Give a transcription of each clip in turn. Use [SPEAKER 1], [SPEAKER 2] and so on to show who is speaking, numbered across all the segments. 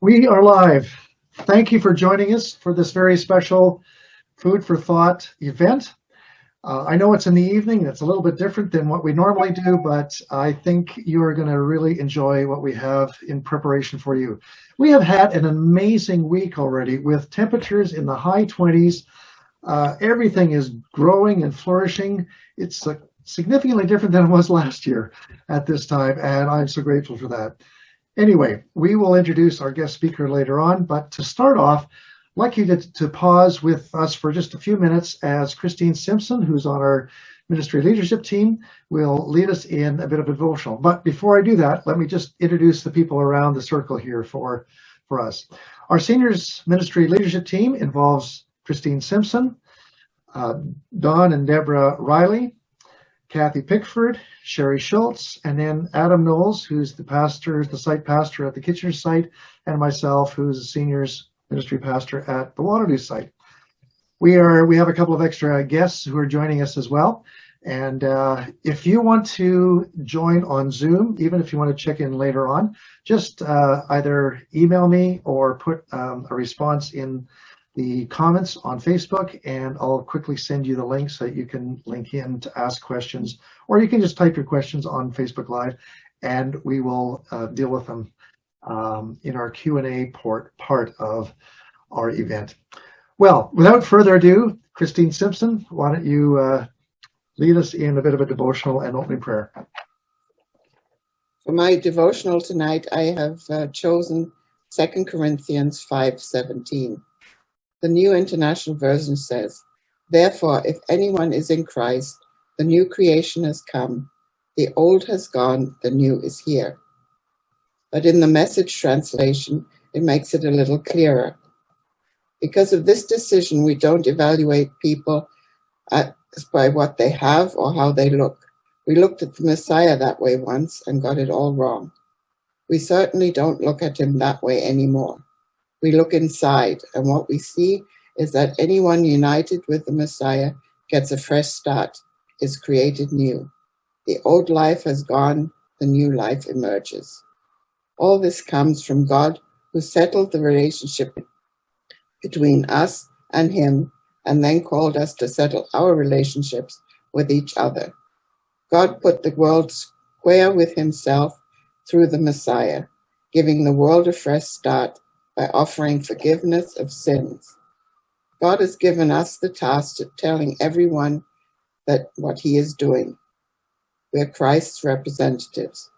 [SPEAKER 1] We are live. Thank you for joining us for this very special Food for Thought event. I know it's in the evening. It's a little bit different than what we normally do, but I think you are going to really enjoy what we have in preparation for you. We have had an amazing week already with temperatures in the high 20s. Everything is growing and flourishing. It's significantly different than it was last year at this time, and I'm so grateful for that. Anyway, we will introduce our guest speaker later on, but to start off, I'd like you to pause with us for just a few minutes as Christine Simpson, who's on our ministry leadership team, will lead us in a bit of a devotional. But before I do that, let me just introduce the people around the circle here for us. Our seniors ministry leadership team involves Christine Simpson, Don and Deborah Riley, Kathy Pickford, Sherry Schultz, and then Adam Knowles, who's the site pastor at the Kitchener site, and myself, who's a seniors ministry pastor at the Waterloo site. We have a couple of extra guests who are joining us as well. And if you want to join on Zoom, even if you want to check in later on, just either email me or put a response in the comments on Facebook, and I'll quickly send you the link so that you can link in to ask questions, or you can just type your questions on Facebook Live, and we will deal with them in our Q&A part of our event. Well, without further ado, Christine Simpson, why don't you lead us in a bit of a devotional and opening prayer.
[SPEAKER 2] For my devotional tonight, I have chosen 2 Corinthians 5:17. The New International Version says, "Therefore, if anyone is in Christ, the new creation has come. The old has gone, the new is here." But in the Message translation, it makes it a little clearer. Because of this decision, we don't evaluate people by what they have or how they look. We looked at the Messiah that way once and got it all wrong. We certainly don't look at him that way anymore. We look inside, and what we see is that anyone united with the Messiah gets a fresh start, is created new. The old life has gone, the new life emerges. All this comes from God, who settled the relationship between us and him, and then called us to settle our relationships with each other. God put the world square with himself through the Messiah, giving the world a fresh start by offering forgiveness of sins. God has given us the task of telling everyone that what he is doing. We're Christ's representatives.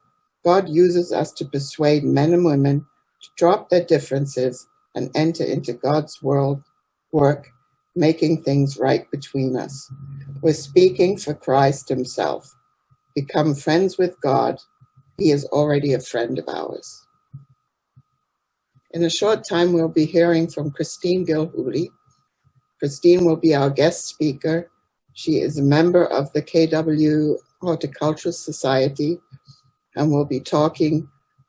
[SPEAKER 2] God uses us to persuade men and women to drop their differences and enter into God's work, making things right between us. We're speaking for Christ himself. Become friends with God. He is already a friend of ours. In a short time, we'll be hearing from Christine Gilhuly. Christine will be our guest speaker. She is a member of the KW Horticultural Society, and we'll be talking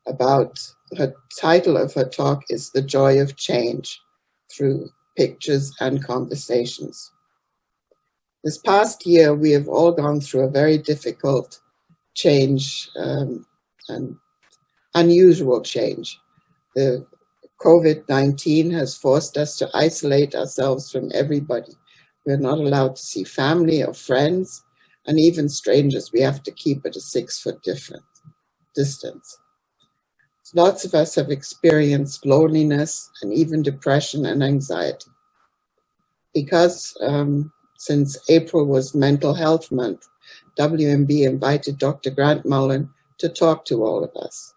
[SPEAKER 2] about, her title of her talk is The Joy of Change, through pictures and conversations. This past year, we have all gone through a very difficult change and unusual change. The COVID-19 has forced us to isolate ourselves from everybody. We're not allowed to see family or friends, and even strangers. We have to keep at a 6-foot distance. Lots of us have experienced loneliness and even depression and anxiety. Because since April was Mental Health Month, WMB invited Dr. Grant Mullen to talk to all of us.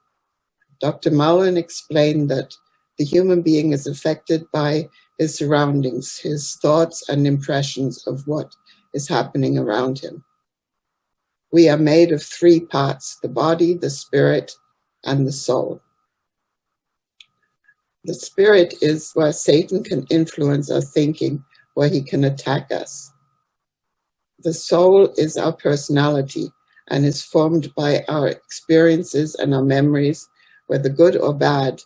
[SPEAKER 2] Dr. Mullen explained that the human being is affected by his surroundings, his thoughts and impressions of what is happening around him. We are made of 3 parts: the body, the spirit, and the soul. The spirit is where Satan can influence our thinking, where he can attack us. The soul is our personality and is formed by our experiences and our memories, whether good or bad.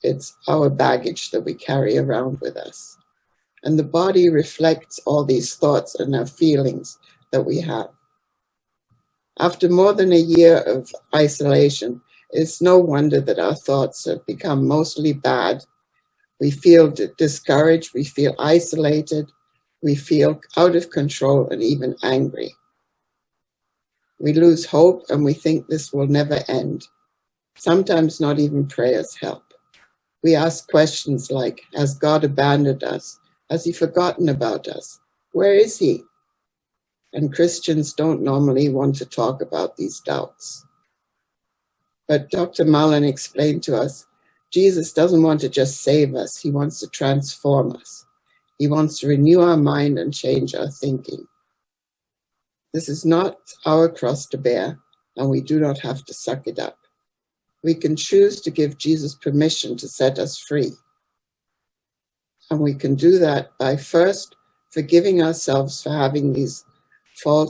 [SPEAKER 2] It's our baggage that we carry around with us. And the body reflects all these thoughts and our feelings that we have. After more than a year of isolation, It's no wonder that our thoughts have become mostly bad. We feel discouraged, we feel isolated, we feel out of control and even angry. We lose hope and we think this will never end. Sometimes not even prayers help. We ask questions like, has God abandoned us? Has he forgotten about us? Where is he? And Christians don't normally want to talk about these doubts. But Dr. Mullen explained to us, Jesus doesn't want to just save us. He wants to transform us. He wants to renew our mind and change our thinking. This is not our cross to bear, and we do not have to suck it up. We can choose to give Jesus permission to set us free. And we can do that by first forgiving ourselves for having for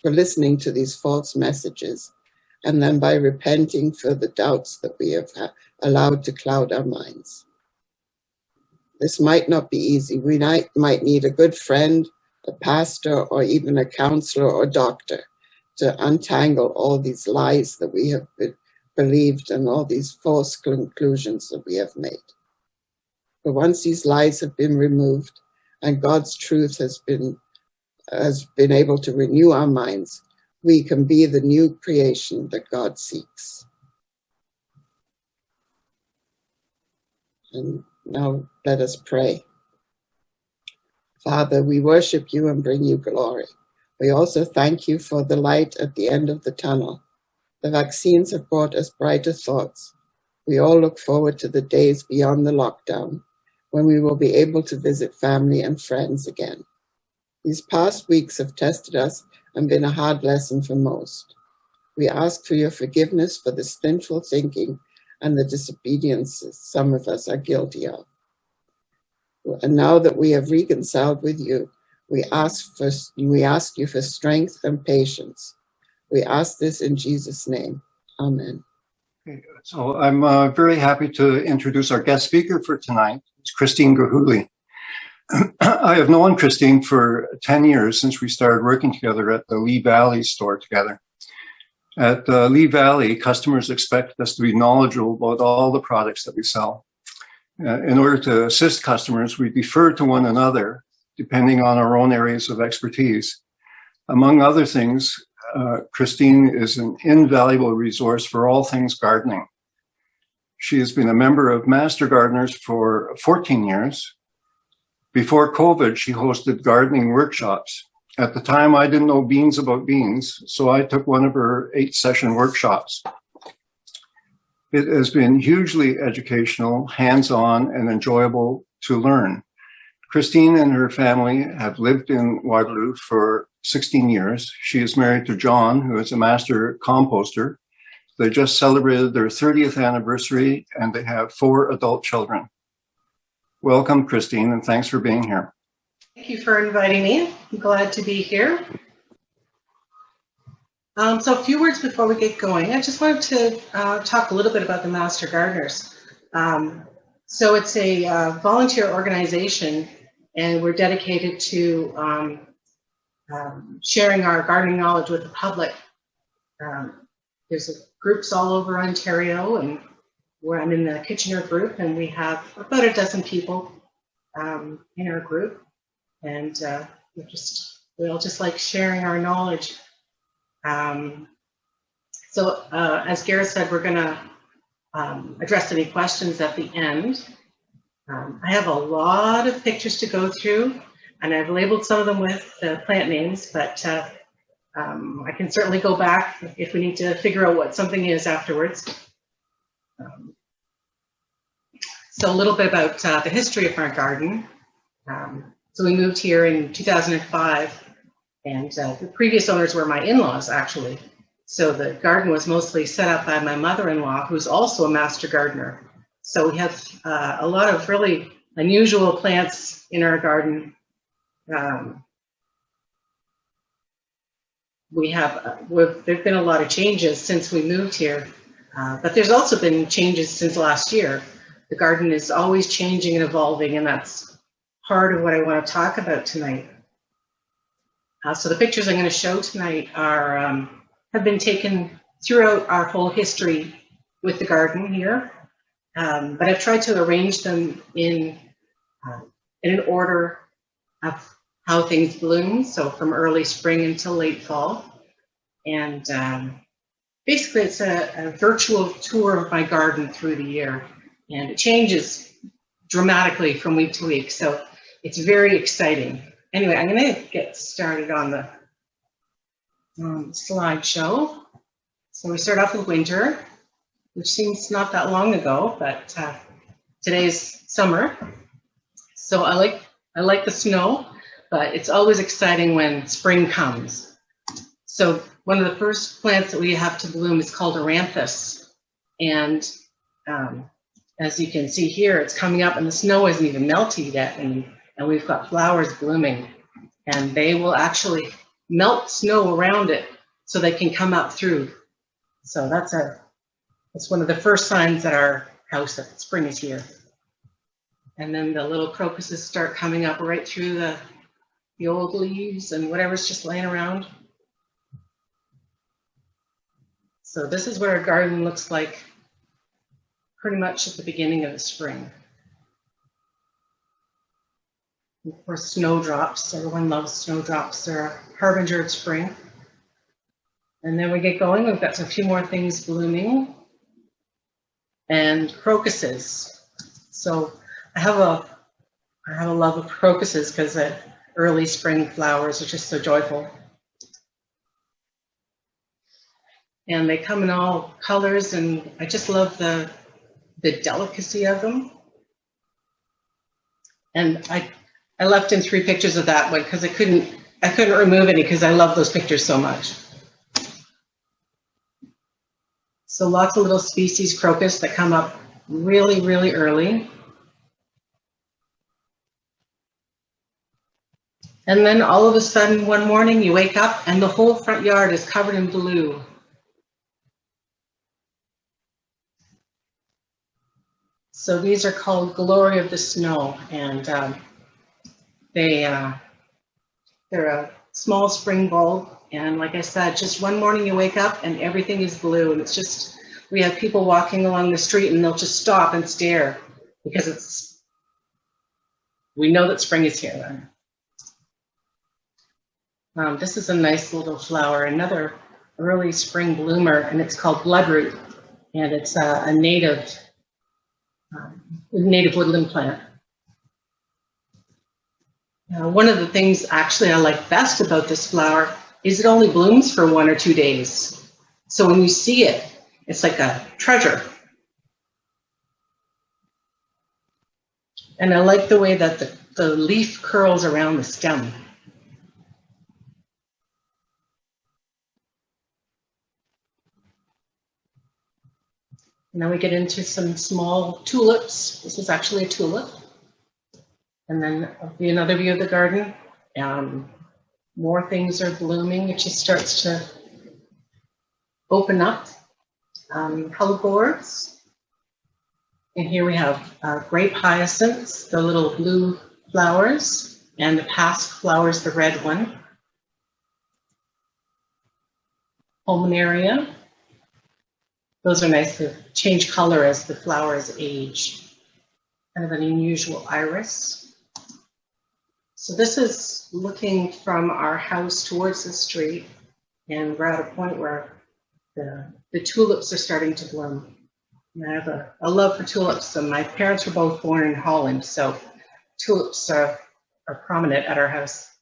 [SPEAKER 2] listening to these false messages, and then by repenting for the doubts that we have allowed to cloud our minds. This might not be easy. We might need a good friend, a pastor, or even a counselor or doctor to untangle all these lies that we have believed and all these false conclusions that we have made. But once these lies have been removed and God's truth has been able to renew our minds, we can be the new creation that God seeks. And now let us pray. Father, we worship you and bring you glory. We also thank you for the light at the end of the tunnel. The vaccines have brought us brighter thoughts. We all look forward to the days beyond the lockdown, when we will be able to visit family and friends again. These past weeks have tested us and been a hard lesson for most. We ask for your forgiveness for the sinful thinking and the disobediences some of us are guilty of. And now that we have reconciled with you, we ask you for strength and patience. We ask this in Jesus' name. Amen.
[SPEAKER 3] Okay, so I'm very happy to introduce our guest speaker for tonight. It's Christine Gilhuly. I have known Christine for 10 years since we started working together at the Lee Valley store together. At Lee Valley, customers expect us to be knowledgeable about all the products that we sell. In order to assist customers, we defer to one another depending on our own areas of expertise. Among other things, Christine is an invaluable resource for all things gardening. She has been a member of Master Gardeners for 14 years. Before COVID, she hosted gardening workshops. At the time, I didn't know beans about beans, so I took one of her 8-session workshops. It has been hugely educational, hands-on, and enjoyable to learn. Christine and her family have lived in Waterloo for 16 years. She is married to John, who is a master composter. They just celebrated their 30th anniversary, and they have 4 adult children. Welcome, Christine, and thanks for being here.
[SPEAKER 4] Thank you for inviting me. I'm glad to be here. So a few words before we get going. I just wanted to talk a little bit about the Master Gardeners. So it's a volunteer organization, and we're dedicated to sharing our gardening knowledge with the public. There's groups all over Ontario, and I'm in the Kitchener group, and we have about a dozen people in our group, and we all just like sharing our knowledge. So as Gareth said, we're going to address any questions at the end. I have a lot of pictures to go through, and I've labeled some of them with plant names, but I can certainly go back if we need to figure out what something is afterwards. So a little bit about the history of our garden. So we moved here in 2005, and the previous owners were my in-laws, actually. So the garden was mostly set up by my mother-in-law, who's also a master gardener. So we have a lot of really unusual plants in our garden. There've been a lot of changes since we moved here, but there's also been changes since last year. The garden is always changing and evolving, and that's part of what I want to talk about tonight. So the pictures I'm going to show tonight have been taken throughout our whole history with the garden here, but I've tried to arrange them in an order of how things bloom, so from early spring until late fall. And basically it's a virtual tour of my garden through the year, and it changes dramatically from week to week, so it's very exciting. Anyway, I'm going to get started on the slideshow. So we start off with winter, which seems not that long ago, but today's summer. So I like the snow, but it's always exciting when spring comes. So one of the first plants that we have to bloom is called Aranthus, and as you can see here, it's coming up and the snow isn't even melted yet, and we've got flowers blooming, and they will actually melt snow around it so they can come up through. So that's one of the first signs at our house that spring is here. And then the little crocuses start coming up right through the old leaves and whatever's just laying around. So this is what our garden looks like pretty much at the beginning of the spring. And of course, snowdrops. Everyone loves snowdrops. They're a harbinger of spring. And then we get going. We've got a few more things blooming. And crocuses. So I have a love of crocuses because the early spring flowers are just so joyful. And they come in all colors, and I just love the delicacy of them. And I left in 3 pictures of that one because I couldn't remove any because I love those pictures so much. So lots of little species crocus that come up really, really early. And then all of a sudden, one morning you wake up and the whole front yard is covered in blue. So these are called Glory of the Snow, and they're a small spring bulb. And like I said, just one morning you wake up and everything is blue, and it's just, we have people walking along the street and they'll just stop and stare because we know that spring is here. This is a nice little flower, another early spring bloomer, and it's called bloodroot, and it's a native woodland plant. One of the things actually I like best about this flower is it only blooms for 1 or 2 days. So when you see it, it's like a treasure. And I like the way that the leaf curls around the stem. Now we get into some small tulips. This is actually a tulip. And then there'll be another view of the garden. More things are blooming. It just starts to open up. Hellebores. And here we have grape hyacinths, the little blue flowers, and the pasque flowers, the red one. Pulmonaria. Those are nice to change color as the flowers age. Kind of an unusual iris. So this is looking from our house towards the street, and we're at a point where the tulips are starting to bloom. And I have a love for tulips, and my parents were both born in Holland, so tulips are prominent at our house.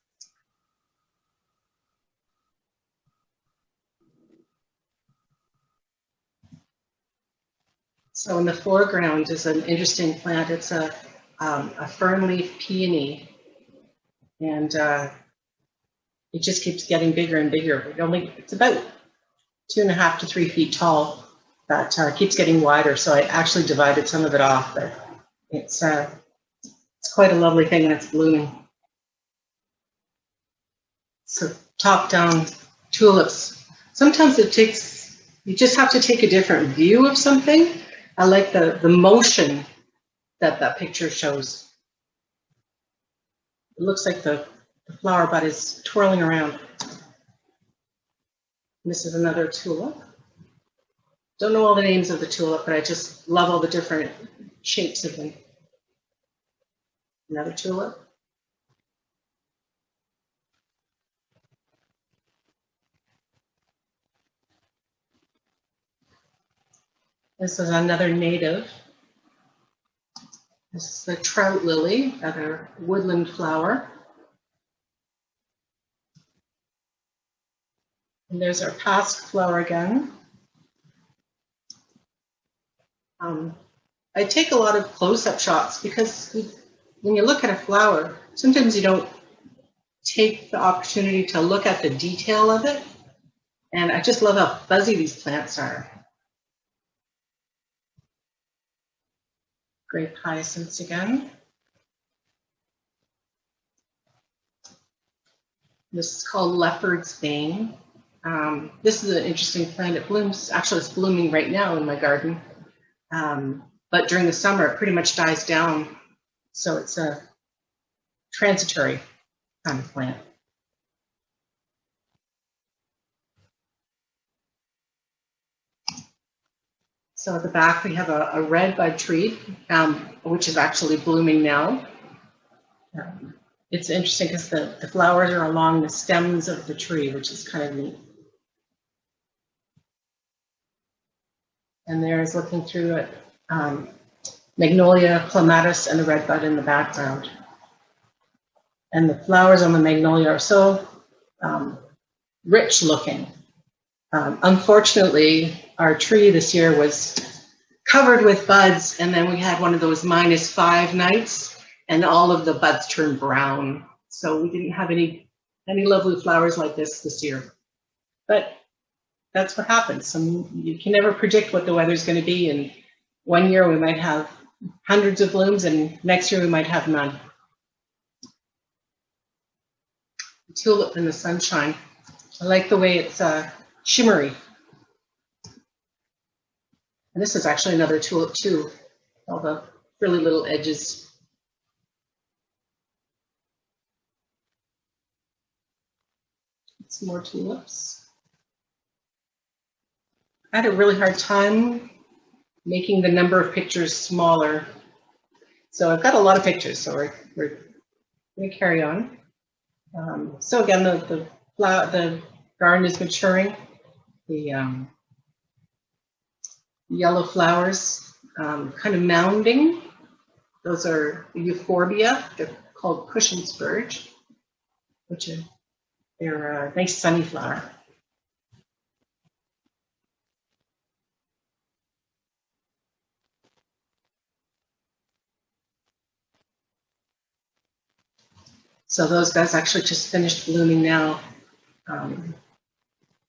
[SPEAKER 4] So in the foreground is an interesting plant. It's a fern-leaf peony, and it just keeps getting bigger and bigger. It's about 2.5 to 3 feet tall, but keeps getting wider. So I actually divided some of it off, but it's quite a lovely thing when it's blooming. So top-down tulips. Sometimes you just have to take a different view of something. I like the motion that picture shows. It looks like the flower bud is twirling around. And this is another tulip. Don't know all the names of the tulip, but I just love all the different shapes of them. Another tulip. This is another native. This is the trout lily, another woodland flower. And there's our pasque flower again. I take a lot of close-up shots because when you look at a flower, sometimes you don't take the opportunity to look at the detail of it. And I just love how fuzzy these plants are. Grape hyacinths again. This is called leopard's bane. This is an interesting plant. It blooms, actually it's blooming right now in my garden. But during the summer, it pretty much dies down. So it's a transitory kind of plant. So at the back, we have a red bud tree, which is actually blooming now. It's interesting because the flowers are along the stems of the tree, which is kind of neat. And there's looking through it, Magnolia clematis and the red bud in the background. And the flowers on the magnolia are so rich looking. Unfortunately, our tree this year was covered with buds, and then we had one of those -5 nights, and all of the buds turned brown. So we didn't have any lovely flowers like this year. But that's what happens. You can never predict what the weather's going to be, and one year we might have hundreds of blooms, and next year we might have none. Tulip in the sunshine. I like the way it's shimmery. And this is actually another tulip too, all the frilly little edges. Some more tulips. I had a really hard time making the number of pictures smaller. So I've got a lot of pictures, so we're going to carry on. So again, the garden is maturing. The yellow flowers kind of mounding. Those are euphorbia. They're called cushion spurge, which they're a nice sunny flower. So those guys actually just finished blooming now.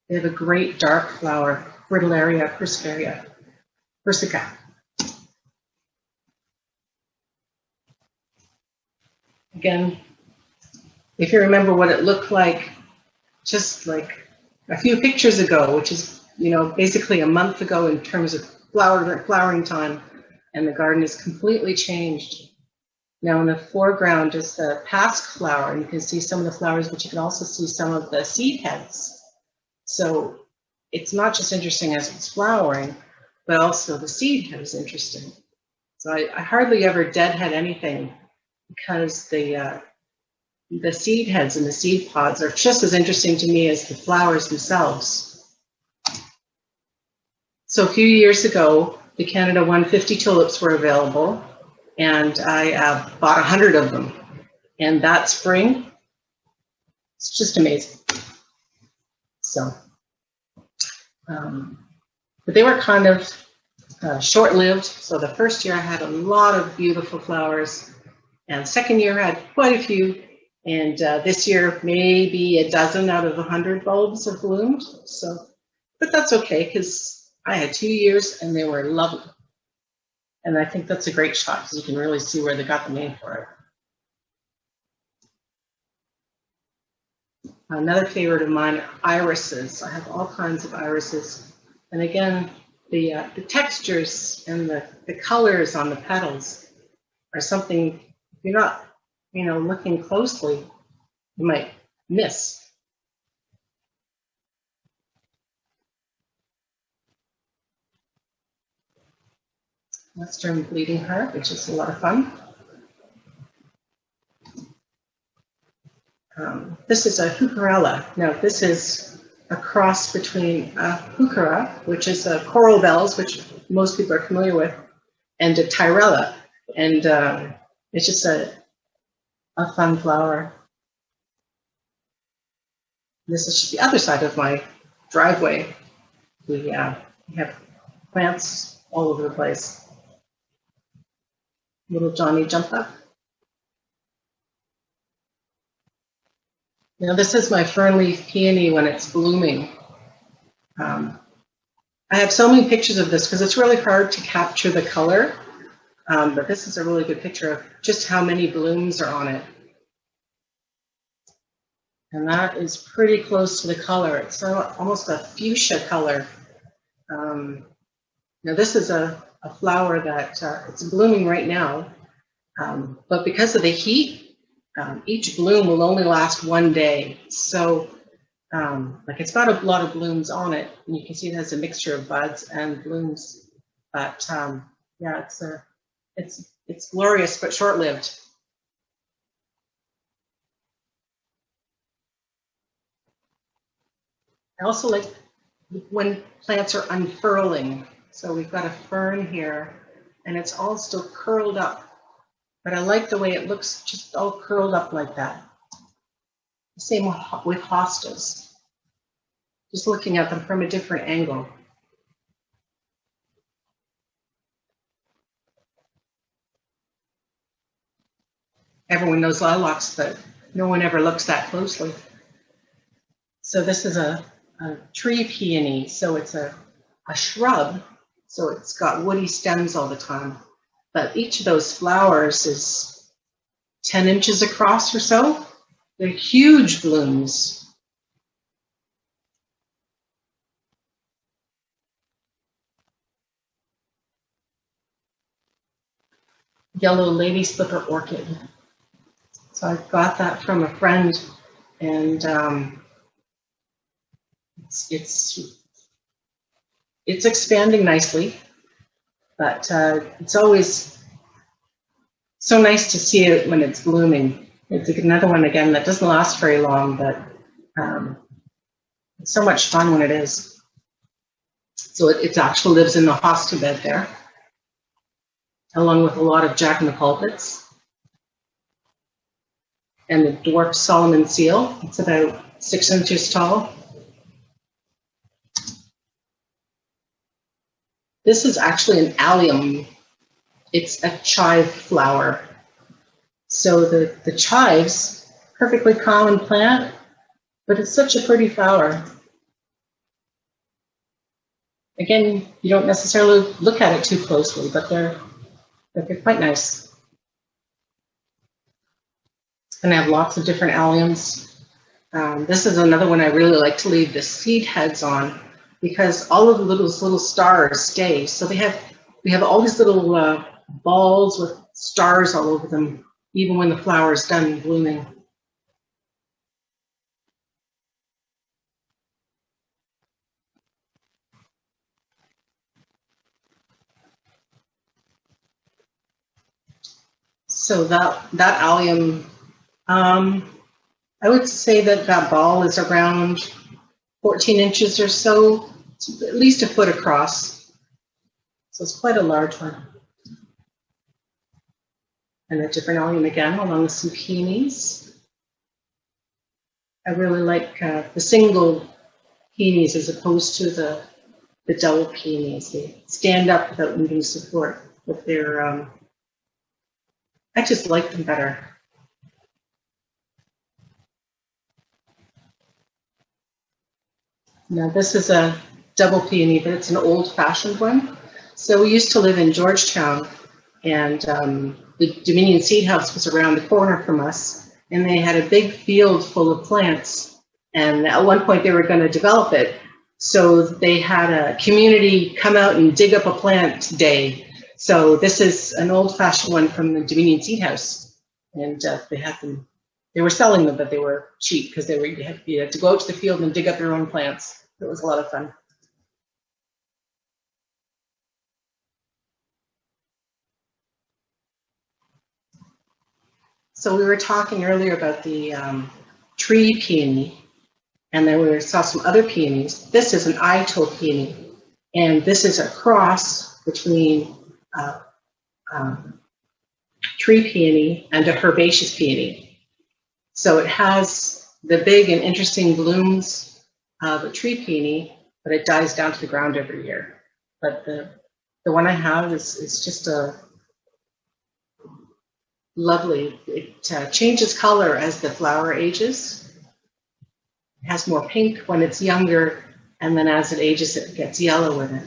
[SPEAKER 4] They have a great dark flower, Fritillaria persica. Again, if you remember what it looked like just like a few pictures ago, which is, basically a month ago in terms of flowering time, and the garden is completely changed. Now in the foreground is the pasque flower, and you can see some of the flowers, but you can also see some of the seed heads. So it's not just interesting as it's flowering, but also the seed head is interesting. So I hardly ever deadhead anything because the seed heads and the seed pods are just as interesting to me as the flowers themselves. So a few years ago, the Canada 150 tulips were available, and I bought 100 of them. And that spring, it's just amazing. So, but they were kind of short-lived. So the first year I had a lot of beautiful flowers, and second year I had quite a few. And this year, maybe a dozen out of 100 bulbs have bloomed. So, but that's okay, because I had 2 years and they were lovely. And I think that's a great shot because you can really see where they got the name for it. Another favorite of mine are irises. I have all kinds of irises. And again, the textures and the colors on the petals are something, if you're not looking closely, you might miss. Western bleeding heart, which is a lot of fun. This is a heucherella. Now, this is a cross between a heuchera, which is a coral bells, which most people are familiar with, and a tyrella. And it's just a fun flower. This is the other side of my driveway. We have plants all over the place. Little Johnny jump up. Now this is my fern leaf peony when it's blooming. I have so many pictures of this because it's really hard to capture the color, but this is a really good picture of just how many blooms are on it. And that is pretty close to the color. It's almost a fuchsia color. Now this is a flower that it's blooming right now, but because of the heat, each bloom will only last one day. So like it's got a lot of blooms on it, and you can see it has a mixture of buds and blooms. But yeah, it's glorious but short-lived. I also like when plants are unfurling. So we've got a fern here, and it's all still curled up. But I like the way it looks, just all curled up like that. Same with hostas. Just looking at them from a different angle. Everyone knows lilacs, but no one ever looks that closely. So this is a tree peony. So it's a shrub. So it's got woody stems all the time. But each of those flowers is 10 inches across or so. They're huge blooms. Yellow lady slipper orchid. So I got that from a friend, and it's expanding nicely. But it's always so nice to see it when it's blooming. It's another one, again, that doesn't last very long, but it's so much fun when it is. So it actually lives in the hosta bed there, along with a lot of jack-in-the-pulpits. And the dwarf Solomon seal. It's about 6 inches tall. This is actually an allium. It's a chive flower. So the chives, perfectly common plant, but it's such a pretty flower. Again, you don't necessarily look at it too closely, but they're quite nice. And I have lots of different alliums. This is another one I really like to leave the seed heads on, because all of the little stars stay. So we have all these little balls with stars all over them, even when the flower is done blooming. So that allium, I would say that ball is around 14 inches or so. It's at least a foot across. So it's quite a large one. And a different allium again, along with some peonies. I really like the single peonies as opposed to the double peonies. They stand up without needing support, but they're, I just like them better. Now this is a double peony, but it's an old-fashioned one. So we used to live in Georgetown, and the Dominion Seed House was around the corner from us, and they had a big field full of plants. And at one point they were going to develop it. So they had a community come out and dig up a plant day. So this is an old-fashioned one from the Dominion Seed House. And they had them, they were selling them, but they were cheap because you had to go out to the field and dig up your own plants. It was a lot of fun. So we were talking earlier about the tree peony, and then we saw some other peonies. This is an eye-toad peony, and this is a cross between tree peony and a herbaceous peony. So it has the big and interesting blooms of a tree peony, but it dies down to the ground every year. But the one I have is just a lovely. It changes color as the flower ages. It has more pink when it's younger, and then as it ages, it gets yellow with it.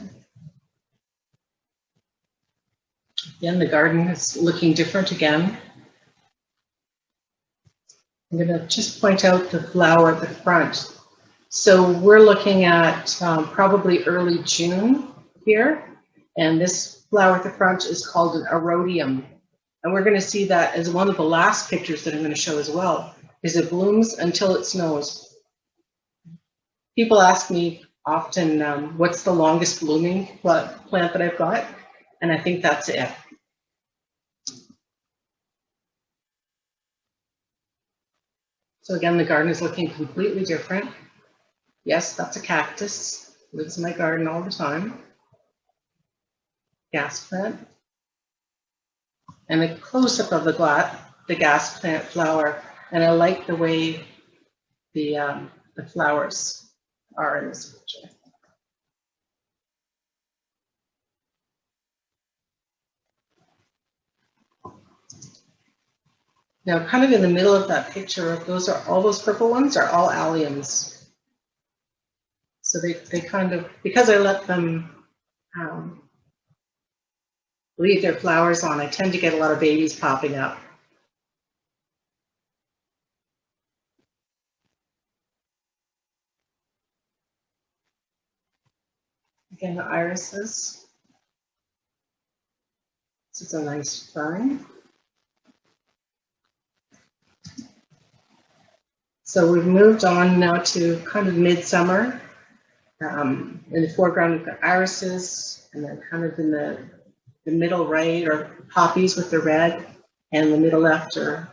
[SPEAKER 4] Again, the garden is looking different again. I'm going to just point out the flower at the front. So we're looking at probably early June here, and this flower at the front is called an erodium. And we're going to see that as one of the last pictures that I'm going to show as well, is it blooms until it snows. People ask me often, what's the longest blooming plant that I've got? And I think that's it. So again, the garden is looking completely different. Yes, that's a cactus. Lives in my garden all the time. Gas plant. And a close-up of the gas plant flower. And I like the way the flowers are in this picture. Now, kind of in the middle of that picture, all those purple ones are all alliums. So they kind of, because I let them leave their flowers on, I tend to get a lot of babies popping up. Again, the irises. This is a nice fern. So we've moved on now to kind of midsummer. In the foreground, we've got irises, and then kind of in the middle right are poppies with the red, and the middle left are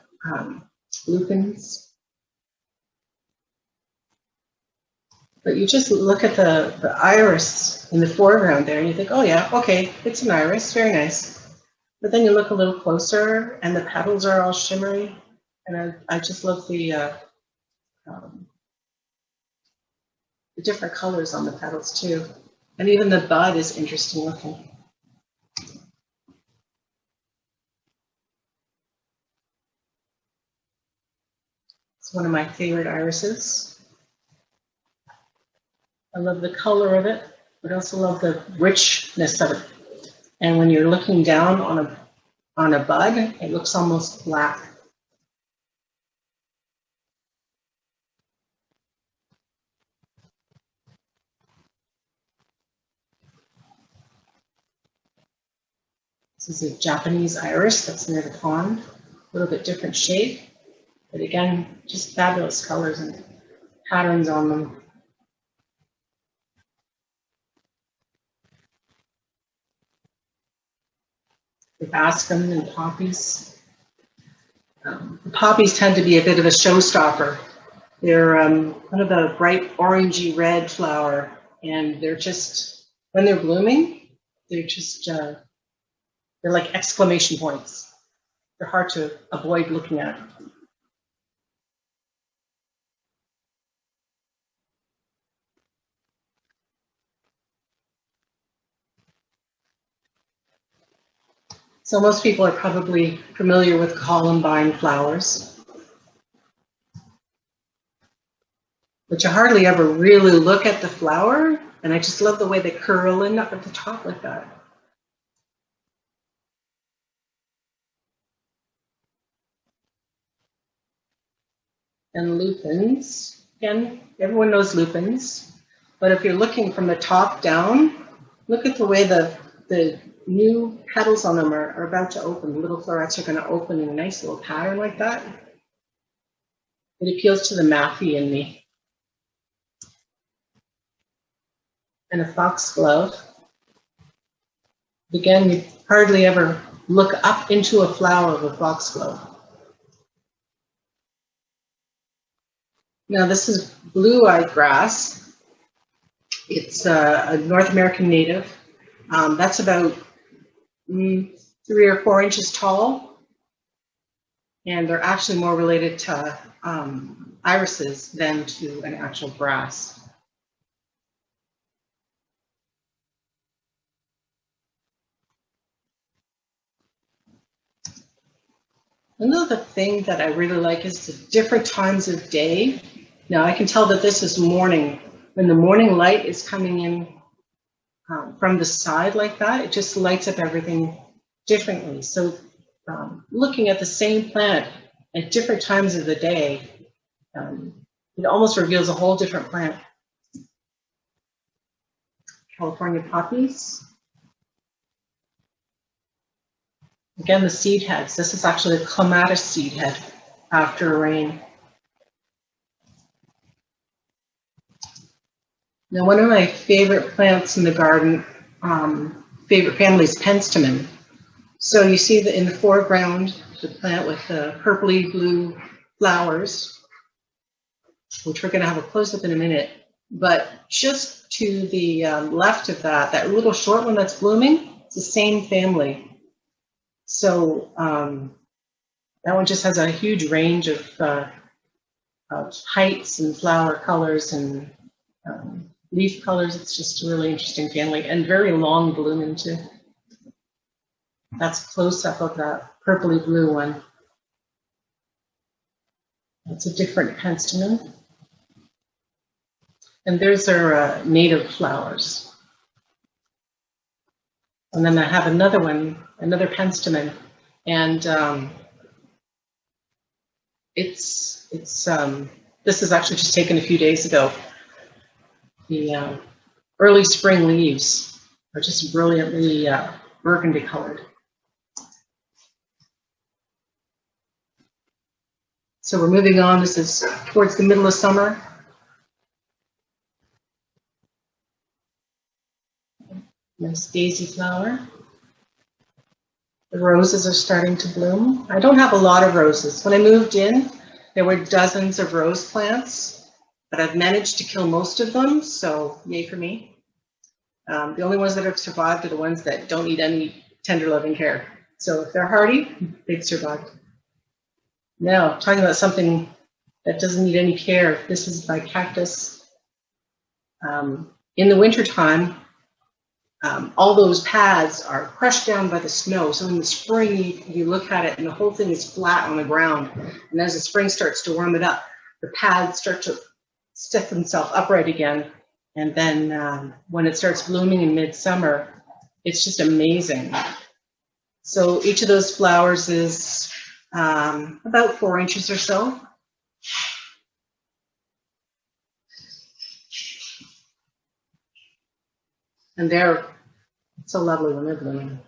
[SPEAKER 4] lupins. But you just look at the iris in the foreground there, and you think, oh yeah, okay, it's an iris, very nice. But then you look a little closer, and the petals are all shimmery, and I just love the different colors on the petals too. And even the bud is interesting looking. It's one of my favorite irises. I love the color of it, but also love the richness of it. And when you're looking down on a bud, it looks almost black. This is a Japanese iris that's near the pond. A little bit different shape, but again, just fabulous colors and patterns on them. The bascom and poppies. The poppies tend to be a bit of a showstopper. They're kind of a bright orangey red flower, and they're just, when they're blooming, they're just, they're like exclamation points. They're hard to avoid looking at. So most people are probably familiar with columbine flowers, but you hardly ever really look at the flower, and I just love the way they curl in up at the top like that. And lupins, again, everyone knows lupins, but if you're looking from the top down, look at the way the new petals on them are about to open. The little florets are going to open in a nice little pattern like that. It appeals to the mathy in me. And a foxglove. Again, you hardly ever look up into a flower of a foxglove. Now this is blue-eyed grass. It's a North American native. That's about 3 or 4 inches tall, and they're actually more related to irises than to an actual grass. Another thing that I really like is the different times of day. Now I can tell that this is morning. When the morning light is coming in from the side like that, it just lights up everything differently. So looking at the same plant at different times of the day, it almost reveals a whole different plant. California poppies. Again, the seed heads. This is actually a clematis seed head after rain. Now, one of my favorite plants in the garden, favorite family is penstemon. So you see that in the foreground, the plant with the purpley blue flowers, which we're going to have a close-up in a minute. But just to the left of that, that little short one that's blooming, it's the same family. So that one just has a huge range of heights and flower colors and leaf colors. It's just a really interesting family and very long blooming too. That's a close-up of that purpley blue one. That's a different penstemon. And there's our native flowers. And then I have another one, another penstemon, and this is actually just taken a few days ago. The early spring leaves are just brilliantly burgundy colored. So we're moving on. This is towards the middle of summer. Nice daisy flower. The roses are starting to bloom. I don't have a lot of roses. When I moved in, there were dozens of rose plants, but I've managed to kill most of them, so yay for me. The only ones that have survived are the ones that don't need any tender loving care. So if they're hardy, they've survived. Now, talking about something that doesn't need any care, this is my cactus. In the wintertime, all those pads are crushed down by the snow. So in the spring, you look at it and the whole thing is flat on the ground. And as the spring starts to warm it up, the pads start to stiff themselves upright again. And then when it starts blooming in midsummer, it's just amazing. So each of those flowers is about 4 inches or so. And they're so lovely when they're blooming.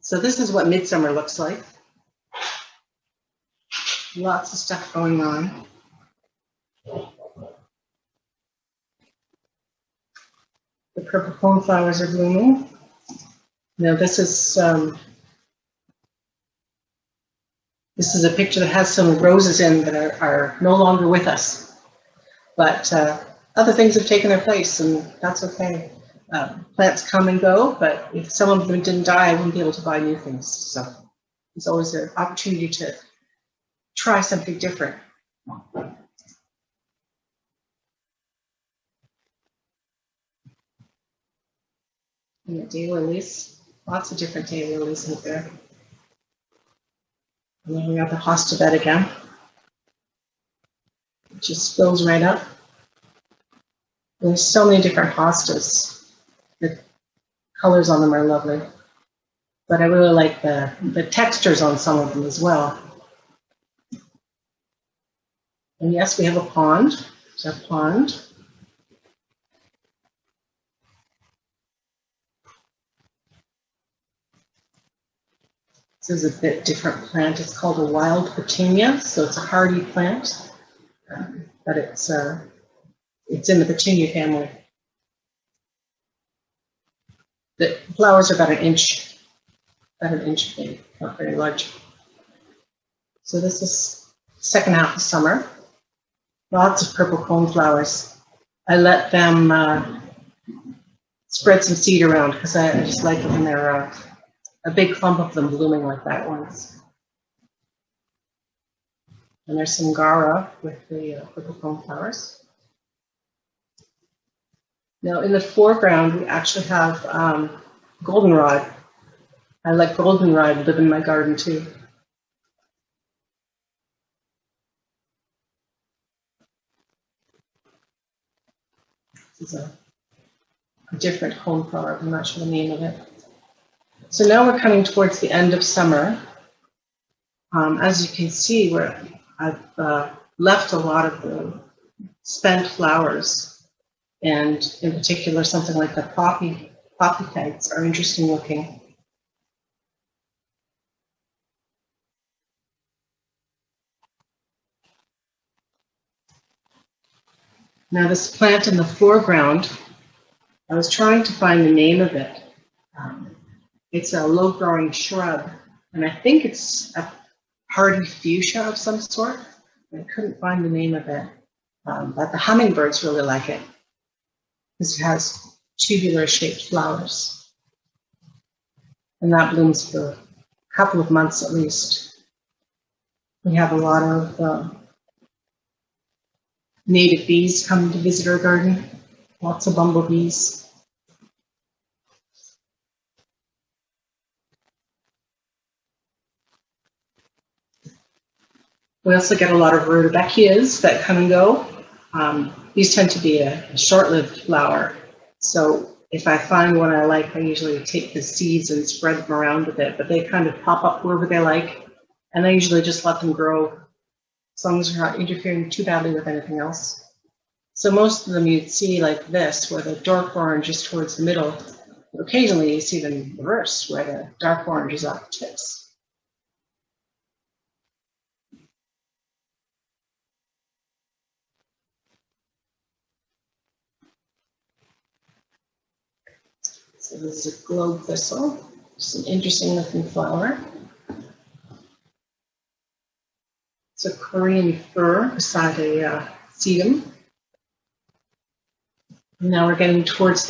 [SPEAKER 4] So this is what midsummer looks like. Lots of stuff going on. The purple cone flowers are blooming. Now this is a picture that has some roses in that are no longer with us. But other things have taken their place, and that's okay. Plants come and go, but if some of them didn't die, I wouldn't be able to buy new things. So it's always an opportunity to try something different. And the daylilies, lots of different daylilies out there. And then we got the hosta bed again. It just fills right up. There's so many different hostas. The colors on them are lovely. But I really like the textures on some of them as well. And yes, we have a pond. There's a pond. This is a bit different plant. It's called a wild petunia, so it's a hardy plant, but it's in the petunia family. The flowers are about an inch big, not very large. So this is second half of summer. Lots of purple coneflowers. I let them spread some seed around because I just like it when there are a big clump of them blooming like that once. And there's some Gara with the purple coneflowers. Now in the foreground, we actually have goldenrod. I let goldenrod live in my garden too. This is a different coneflower. I'm not sure the name of it. So now we're coming towards the end of summer. As you can see, I've left a lot of the spent flowers. And in particular, something like the poppy heads are interesting looking. Now this plant in the foreground, I was trying to find the name of it. It's a low-growing shrub, and I think it's a hardy fuchsia of some sort. I couldn't find the name of it, but the hummingbirds really like it. Because it has tubular-shaped flowers. And that blooms for a couple of months at least. We have a lot of native bees coming to visit our garden. Lots of bumblebees. We also get a lot of rudbeckias that come and go. These tend to be a short-lived flower. So if I find one I like, I usually take the seeds and spread them around a bit, but they kind of pop up wherever they like. And I usually just let them grow as long as they're not interfering too badly with anything else. So most of them you'd see like this, where the dark orange is towards the middle. Occasionally you see them reverse, where the dark orange is at the tips. So this is a globe thistle, just an interesting looking flower. It's a Korean fir beside a sedum. Now we're getting towards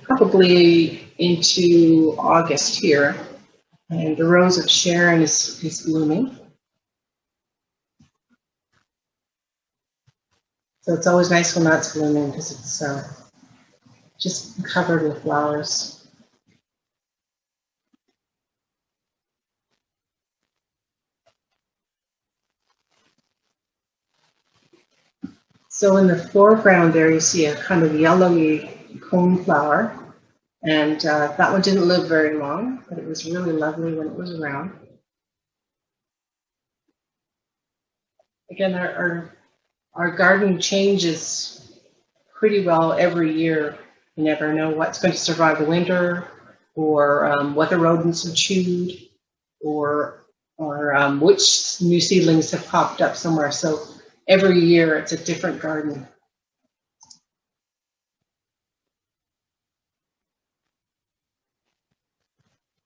[SPEAKER 4] probably into August here, and the Rose of Sharon is blooming. So it's always nice when that's blooming because it's just covered with flowers. So in the foreground there, you see a kind of yellowy coneflower, and that one didn't live very long, but it was really lovely when it was around. Again, our garden changes pretty well every year. You never know what's going to survive the winter, or what the rodents have chewed, or which new seedlings have popped up somewhere. So every year it's a different garden.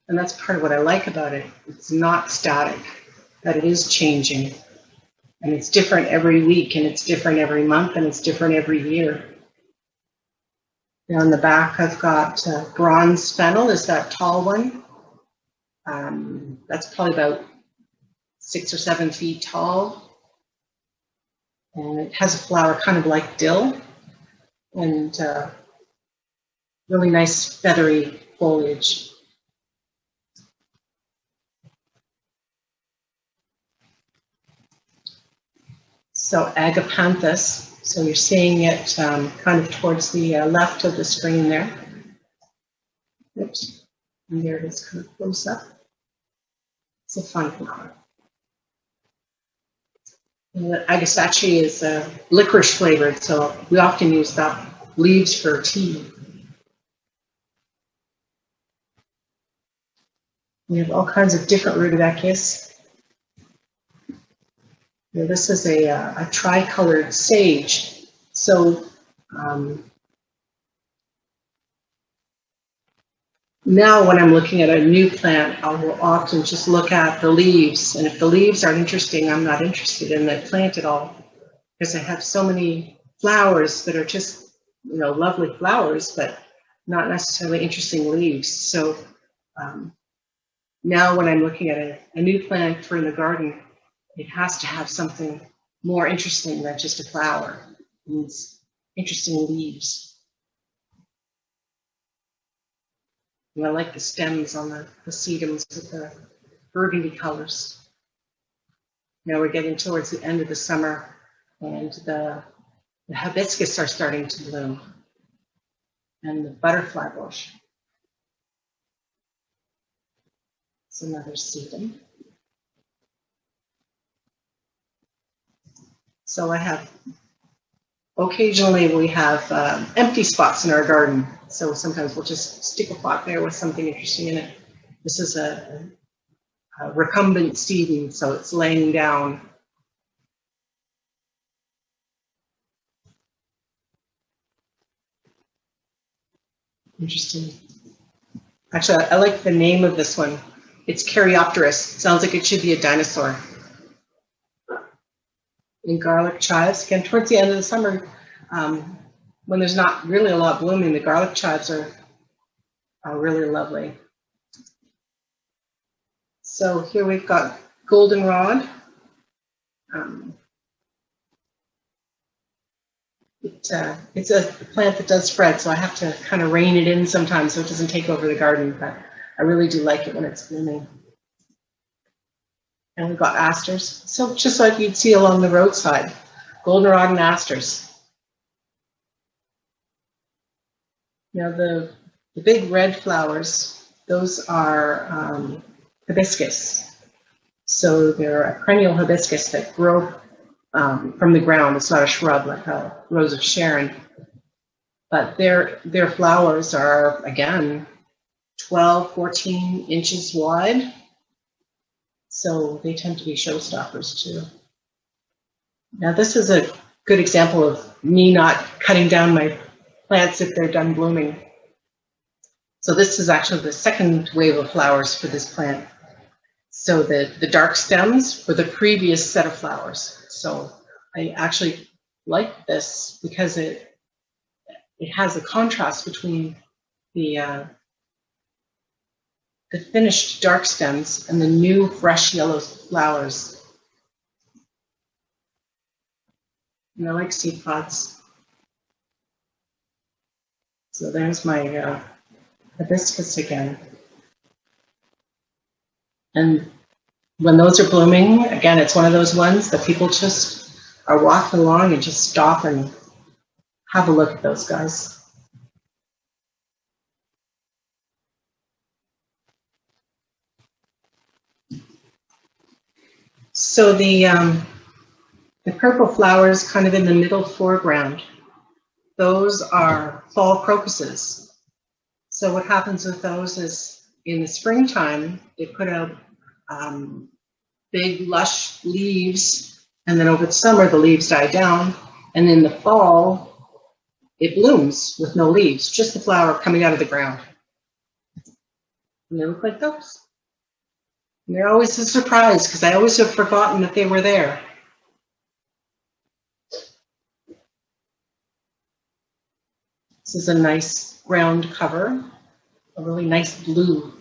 [SPEAKER 4] And that's part of what I like about it. It's not static, that it is changing. And it's different every week, and it's different every month, and it's different every year. Now in the back I've got bronze fennel, is that tall one. That's probably about 6 or 7 feet tall. And it has a flower kind of like dill, and really nice feathery foliage. So agapanthus. So you're seeing it kind of towards the left of the screen there. Oops, and there it is kind of close up. It's a fun flower. And the agastache is licorice flavored, so we often use that leaves for tea. We have all kinds of different rudbeckias. This is a tricolored sage. So now when I'm looking at a new plant, I will often just look at the leaves. And if the leaves aren't interesting, I'm not interested in the plant at all. because I have so many flowers that are just, lovely flowers, but not necessarily interesting leaves. So now when I'm looking at a new plant for in the garden, it has to have something more interesting than just a flower. It needs interesting leaves. And I like the stems on the sedums with the burgundy colors. Now we're getting towards the end of the summer, and the hibiscus are starting to bloom, and the butterfly bush. It's another sedum. So occasionally we have empty spots in our garden. So sometimes we'll just stick a pot there with something interesting in it. This is a recumbent sedum, so it's laying down. Interesting. Actually, I like the name of this one. It's Caryopteris. Sounds like it should be a dinosaur. And garlic chives, again, towards the end of the summer, when there's not really a lot blooming, the garlic chives are really lovely. So here we've got goldenrod. It's a plant that does spread, so I have to kind of rein it in sometimes so it doesn't take over the garden, but I really do like it when it's blooming. And we've got asters. So just like you'd see along the roadside, goldenrod and asters. Now the big red flowers, those are hibiscus. So they're a perennial hibiscus that grow from the ground. It's not a shrub like a rose of Sharon. But their flowers are, again, 12, 14 inches wide. So they tend to be showstoppers too. Now this is a good example of me not cutting down my plants if they're done blooming. So this is actually the second wave of flowers for this plant. So the dark stems were the previous set of flowers. So I actually like this because it has a contrast between the finished dark stems and the new fresh yellow flowers. And I like seed pods. So there's my hibiscus again. And when those are blooming, again, it's one of those ones that people just are walking along and just stop and have a look at those guys. So the purple flowers kind of in the middle foreground, those are fall crocuses. So what happens with those is in the springtime, they put out big lush leaves, and then over the summer the leaves die down, and in the fall it blooms with no leaves, just the flower coming out of the ground. And they look like those. And they're always a surprise because I always have forgotten that they were there. This is a nice ground cover, a really nice blue.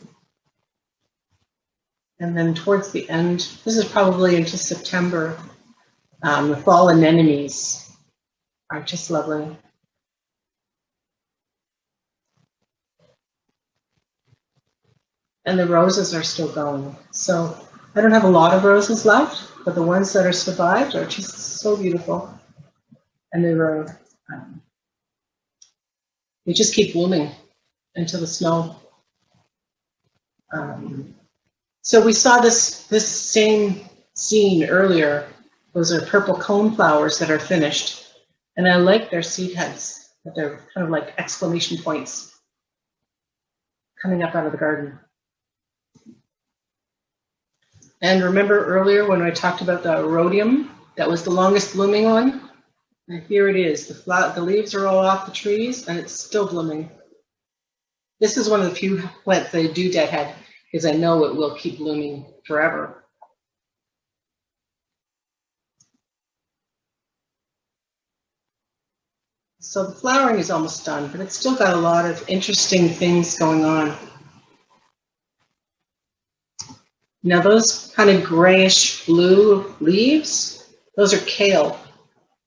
[SPEAKER 4] And then towards the end, this is probably into September, the fall anemones are just lovely. And the roses are still going. So I don't have a lot of roses left, but the ones that are survived are just so beautiful. And they just keep blooming until the snow. So we saw this same scene earlier. Those are purple cone flowers that are finished. And I like their seed heads, that they're kind of like exclamation points coming up out of the garden. And remember earlier when I talked about the rhodium, that was the longest blooming one? And here it is. The leaves are all off the trees and it's still blooming. This is one of the few plants that I do deadhead because I know it will keep blooming forever. So the flowering is almost done, but it's still got a lot of interesting things going on. Now those kind of grayish blue leaves, those are kale.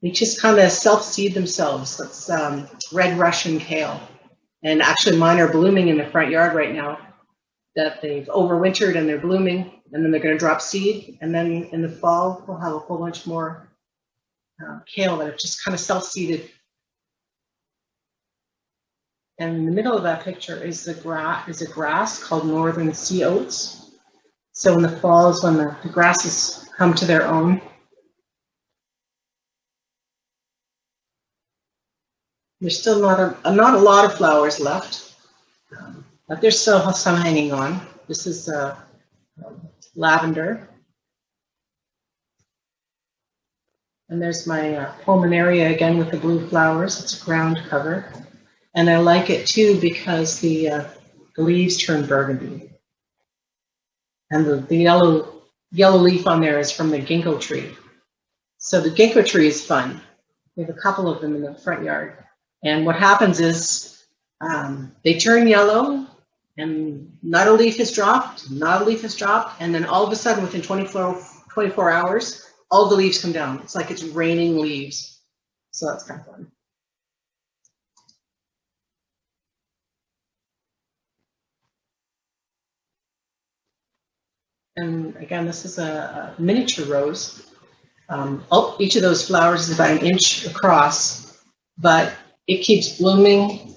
[SPEAKER 4] They just kind of self-seed themselves. That's red Russian kale. And actually mine are blooming in the front yard right now, that they've overwintered and they're blooming, and then they're going to drop seed. And then in the fall, we'll have a whole bunch more kale that are just kind of self-seeded. And in the middle of that picture is a grass called northern sea oats. So in the fall is when the grasses come to their own. There's still not a lot of flowers left, but there's still some hanging on. This is lavender. And there's my pulmonaria again with the blue flowers. It's a ground cover. And I like it too because the leaves turn burgundy. And the yellow leaf on there is from the ginkgo tree. So the ginkgo tree is fun. We have a couple of them in the front yard. And what happens is they turn yellow and not a leaf is dropped, and then all of a sudden within 24 hours, all the leaves come down. It's like it's raining leaves. So that's kind of fun. And again, this is a miniature rose. Each of those flowers is about an inch across, but it keeps blooming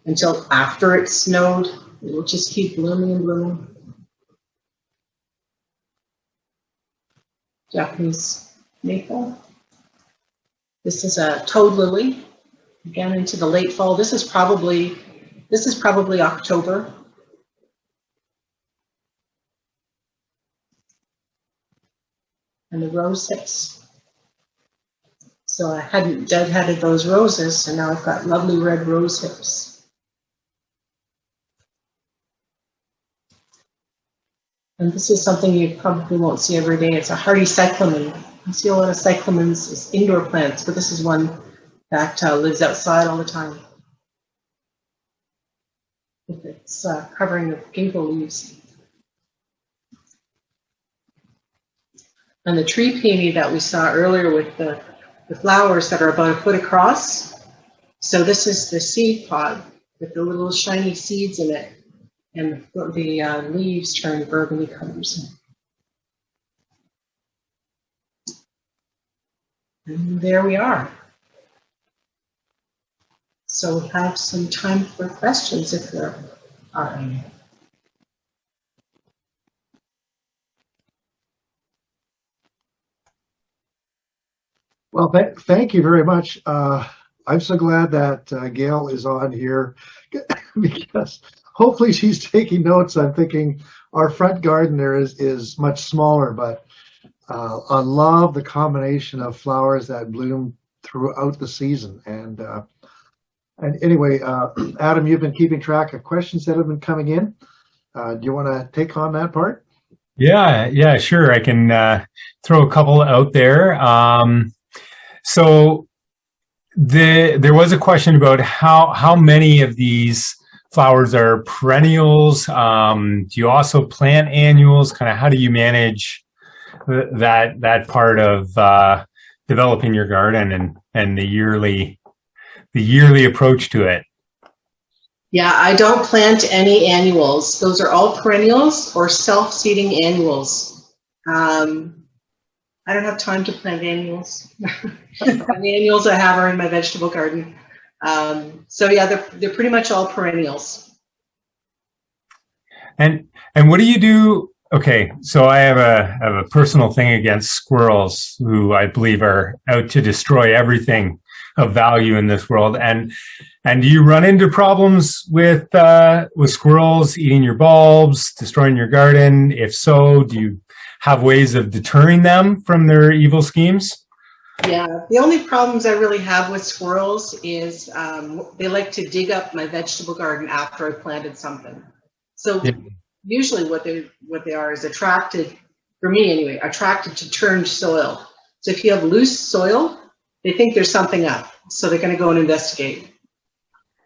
[SPEAKER 4] until after it snowed. It will just keep blooming and blooming. Japanese maple. This is a toad lily. Again, into the late fall. This is probably October. And the rose hips. So I hadn't deadheaded those roses, so now I've got lovely red rose hips. And this is something you probably won't see every day. It's a hardy cyclamen. You see a lot of cyclamens as indoor plants, but this is one that lives outside all the time. It's covering with ginkgo leaves. And the tree peony that we saw earlier with the flowers that are about a foot across. So this is the seed pod with the little shiny seeds in it. And the leaves turn burgundy colors. And there we are. So we have some time for questions if there are any.
[SPEAKER 1] Well, thank you very much. I'm so glad that Gail is on here because hopefully she's taking notes. I'm thinking our front garden there is much smaller, but I love the combination of flowers that bloom throughout the season. And anyway, Adam, you've been keeping track of questions that have been coming in. Do you want to take on that part?
[SPEAKER 5] Yeah, sure. I can throw a couple out there. So there was a question about how many of these flowers are perennials. Do you also plant annuals? Kind of how do you manage that part of developing your garden and the yearly approach to it?
[SPEAKER 4] Yeah, I don't plant any annuals. Those are all perennials or self-seeding annuals. I don't have time to plant annuals. The annuals I have are in my vegetable garden. So yeah, they're pretty much all perennials.
[SPEAKER 5] And what do you do? Okay, so I have a personal thing against squirrels, who I believe are out to destroy everything of value in this world. And do you run into problems with squirrels eating your bulbs, destroying your garden? If so, do you have ways of deterring them from their evil schemes?
[SPEAKER 4] Yeah, the only problems I really have with squirrels is they like to dig up my vegetable garden after I planted something. So usually what they are is attracted, for me anyway, attracted to turned soil. So if you have loose soil, they think there's something up, so they're going to go and investigate.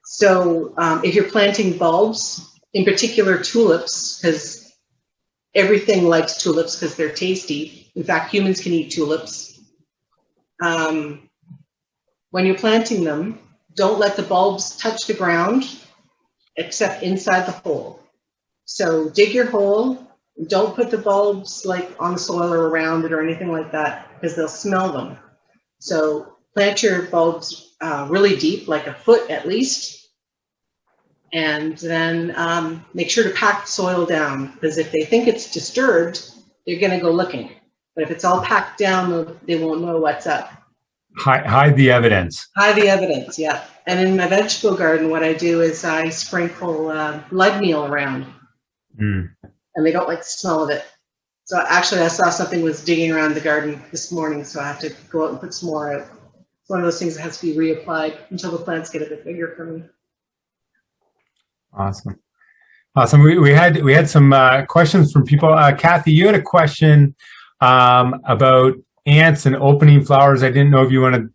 [SPEAKER 4] So if you're planting bulbs, in particular tulips, because everything likes tulips because they're tasty. In fact, humans can eat tulips. When you're planting them, don't let the bulbs touch the ground except inside the hole. So dig your hole. Don't put the bulbs like on the soil or around it or anything like that, because they'll smell them. So plant your bulbs really deep, like a foot at least, and then make sure to pack the soil down, because if they think it's disturbed, they're going to go looking. But if it's all packed down, they won't know what's up.
[SPEAKER 5] Hide the evidence.
[SPEAKER 4] Hide the evidence, yeah. And in my vegetable garden, what I do is I sprinkle blood meal around. And they don't like the smell of it. So actually I saw something was digging around the garden this morning, so I have to go out and put some more out. It's one of those things that has to be reapplied until the plants get a bit bigger for me.
[SPEAKER 5] Awesome. We had some questions from people. Kathy, you had a question about ants and opening flowers. I didn't know if you wanted.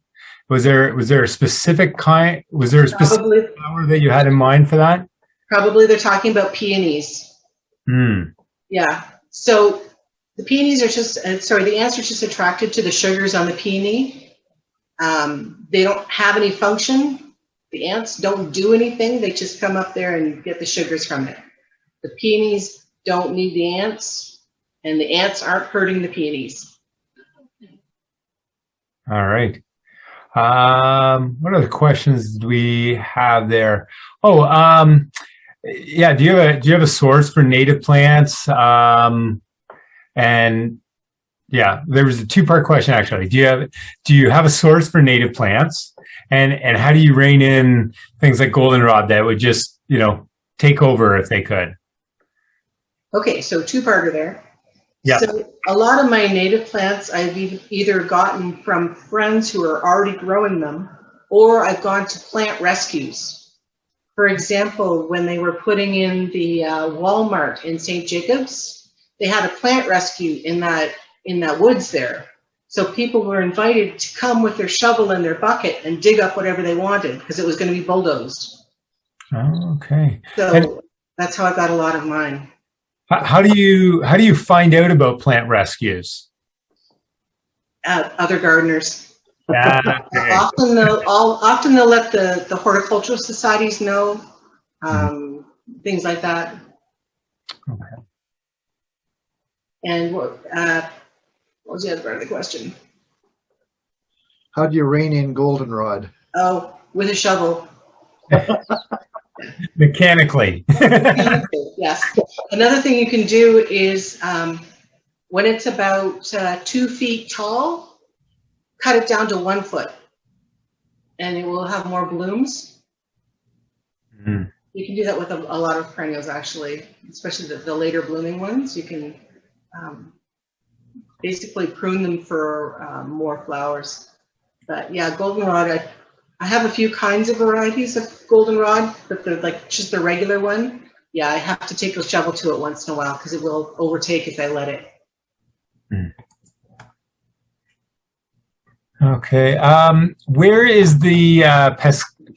[SPEAKER 5] Was there a specific kind? Was there a specific flower that you had in mind for that?
[SPEAKER 4] Probably they're talking about peonies. Yeah. So the peonies are just, the ants are just attracted to the sugars on the peony. They don't have any function. The ants don't do anything. They just come up there and get the sugars from it. The peonies don't need the ants, and the ants aren't hurting the peonies.
[SPEAKER 5] All right. What other questions do we have there? Oh, yeah. Do you have a source for native plants? And yeah, there was a two-part question actually. Do you have a source for native plants? And how do you rein in things like goldenrod that would just, take over if they could?
[SPEAKER 4] Okay, so two-parter there.
[SPEAKER 5] Yeah.
[SPEAKER 4] So a lot of my native plants I've either gotten from friends who are already growing them, or I've gone to plant rescues. For example, when they were putting in the Walmart in St. Jacobs, they had a plant rescue in that woods there. So people were invited to come with their shovel and their bucket and dig up whatever they wanted, because it was going to be bulldozed.
[SPEAKER 5] Oh, okay.
[SPEAKER 4] So that's how I got a lot of mine.
[SPEAKER 5] How do you find out about plant rescues?
[SPEAKER 4] Other gardeners.
[SPEAKER 5] Okay.
[SPEAKER 4] Often they'll let the horticultural societies know, things like that.
[SPEAKER 5] Okay.
[SPEAKER 4] And what was the other part of the question?
[SPEAKER 1] How do you rein in goldenrod?
[SPEAKER 4] Oh, with a shovel.
[SPEAKER 5] Mechanically.
[SPEAKER 4] Yes. Another thing you can do is when it's about 2 feet tall, cut it down to 1 foot, and it will have more blooms. You can do that with a lot of perennials, actually, especially the later blooming ones. You can basically prune them for more flowers. But yeah, goldenrod, I have a few kinds of varieties of goldenrod, but they're like just the regular one. Yeah, I have to take a shovel to it once in a while because it will overtake if I let it.
[SPEAKER 5] Okay. Where is the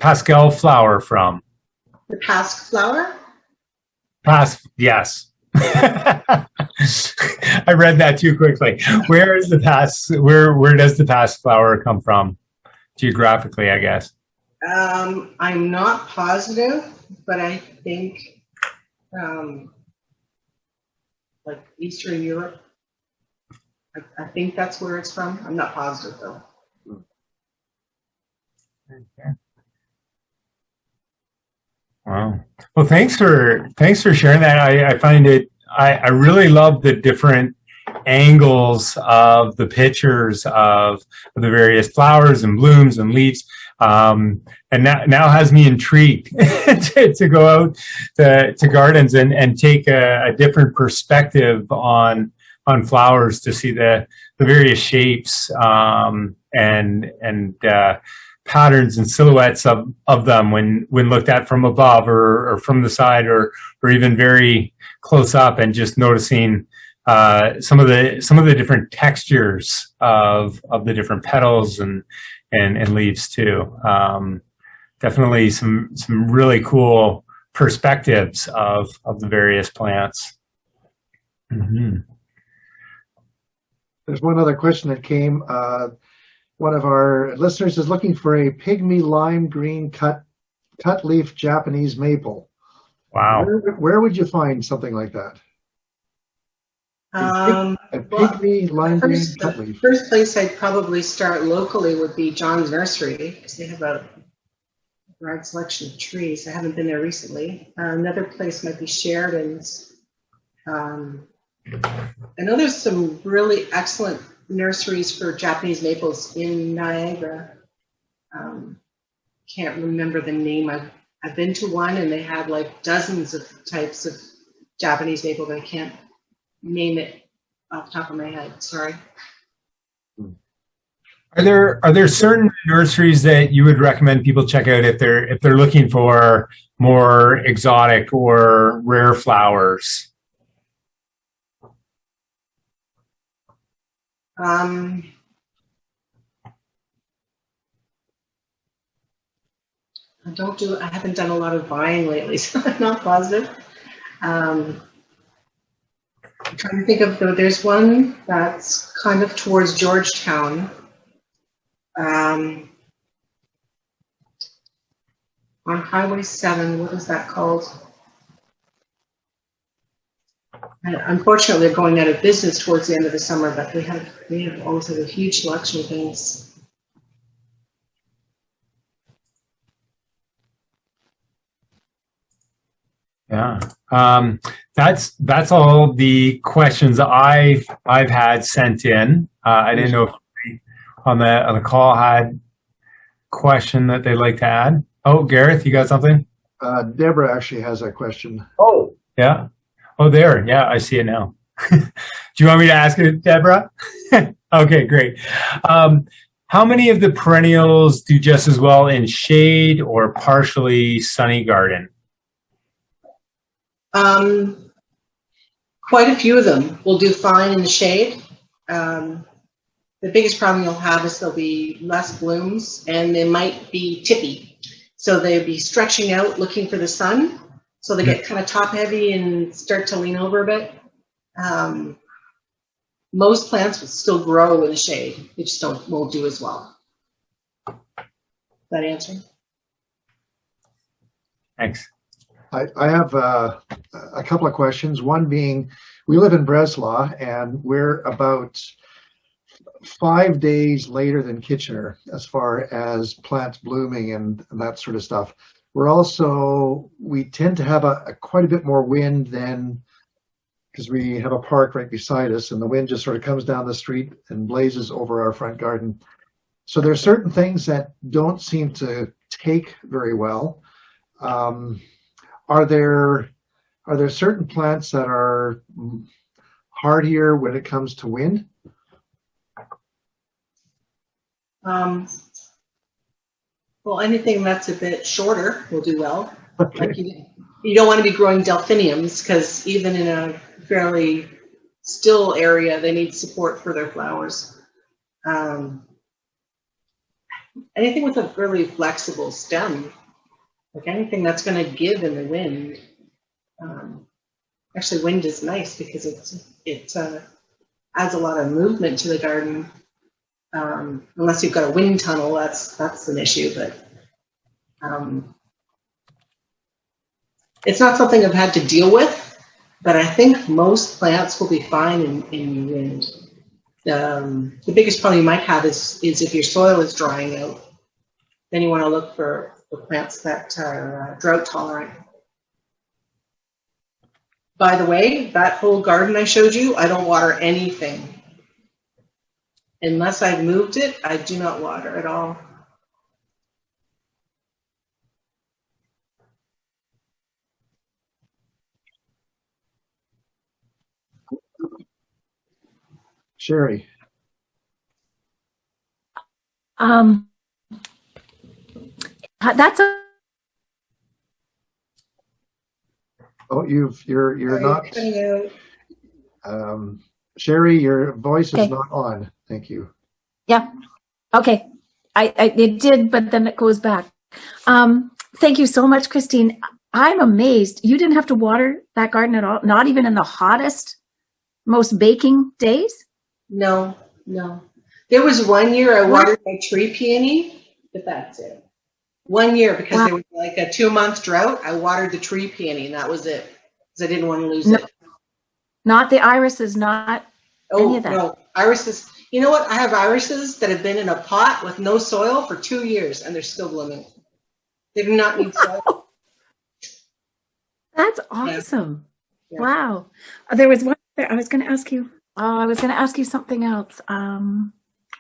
[SPEAKER 5] Pascal flower from?
[SPEAKER 4] The Pasque flower?
[SPEAKER 5] Yes. I read that too quickly. Where is the where does the Pasque flower come from? Geographically, I guess.
[SPEAKER 4] I'm not positive, but I think like Eastern Europe. I think that's where it's from. I'm not positive though.
[SPEAKER 5] Okay. Wow. Well, thanks for sharing that. I find it. I really love the different angles of the pictures of the various flowers and blooms and leaves, and now has me intrigued to go out to gardens and take a different perspective on flowers, to see the various shapes and patterns and silhouettes of them when looked at from above or from the side or even very close up, and just noticing some of the different textures of the different petals and and leaves too. Definitely some really cool perspectives of the various plants. Mm-hmm.
[SPEAKER 1] There's one other question that came. One of our listeners is looking for a pygmy lime green cut leaf Japanese maple.
[SPEAKER 5] Wow.
[SPEAKER 1] Where would you find something like that? A pygmy lime green cut leaf.
[SPEAKER 4] The first place I'd probably start locally would be John's Nursery, because they have a broad selection of trees. I haven't been there recently. Another place might be Sheridan's. I know there's some really excellent nurseries for Japanese maples in Niagara. Can't remember the name. I've been to one, and they had like dozens of types of Japanese maple, but I can't name it off the top of my head. Sorry.
[SPEAKER 5] Are there certain nurseries that you would recommend people check out if they're looking for more exotic or rare flowers?
[SPEAKER 4] I haven't done a lot of buying lately, so I'm not positive. I'm trying to think of, there's one that's kind of towards Georgetown. On Highway 7, what is that called? And unfortunately, they're going out of business towards the end of the summer, but we have always had a huge selection of things.
[SPEAKER 5] Yeah, that's all the questions I've had sent in. I didn't know if on the call had a question that they'd like to add. Oh, Gareth, you got something?
[SPEAKER 1] Deborah actually has a question.
[SPEAKER 5] Oh, yeah. Oh, there. Yeah, I see it now. Do you want me to ask it, Deborah? Okay, great. How many of the perennials do just as well in shade or partially sunny garden?
[SPEAKER 4] Quite a few of them will do fine in the shade. The biggest problem you'll have is there'll be less blooms, and they might be tippy. So they'll be stretching out looking for the sun. So they get kind of top heavy and start to lean over a bit. Most plants will still grow in the shade. They just won't do as well. That answer?
[SPEAKER 5] Thanks.
[SPEAKER 1] I have a couple of questions. One being, we live in Breslau, and we're about 5 days later than Kitchener as far as plants blooming and that sort of stuff. We tend to have quite a bit more wind than, because we have a park right beside us, and the wind just sort of comes down the street and blazes over our front garden. So there are certain things that don't seem to take very well. Are there certain plants that are hardier when it comes to wind?
[SPEAKER 4] Well, anything that's a bit shorter will do well.
[SPEAKER 1] Okay.
[SPEAKER 4] Like you don't want to be growing delphiniums, because even in a fairly still area, they need support for their flowers. Anything with a really flexible stem, like anything that's going to give in the wind. Actually, wind is nice because it adds a lot of movement to the garden. Unless you've got a wind tunnel, that's an issue. But it's not something I've had to deal with. But I think most plants will be fine in wind. The biggest problem you might have is if your soil is drying out. Then you want to look for plants that are drought tolerant. By the way, that whole garden I showed you, I don't water anything. Unless I've moved it, I do not water at all.
[SPEAKER 1] Sherry.
[SPEAKER 2] That's a
[SPEAKER 1] Oh, you're not.
[SPEAKER 4] Cutting out.
[SPEAKER 1] Sherry, your voice is
[SPEAKER 2] Okay.
[SPEAKER 1] not on. Thank you.
[SPEAKER 2] Yeah. Okay.
[SPEAKER 6] it did, but then it goes back. Thank you so much, Christine. I'm amazed. You didn't have to water that garden at all, not even in the hottest, most baking days?
[SPEAKER 4] No, no. There was one year I watered my tree peony, but that's it. 1 year, because
[SPEAKER 6] Wow.
[SPEAKER 4] there was like a 2-month drought, I watered the tree peony, and that was it, because I didn't want to lose
[SPEAKER 6] No.
[SPEAKER 4] it.
[SPEAKER 6] Not the irises, not any of that.
[SPEAKER 4] No, irises. You know what? I have irises that have been in a pot with no soil for 2 years, and they're still blooming. They do not need soil.
[SPEAKER 6] That's awesome.
[SPEAKER 4] Yeah.
[SPEAKER 6] Wow. There was one there. I was going to ask you. I was going to ask you something else. I'm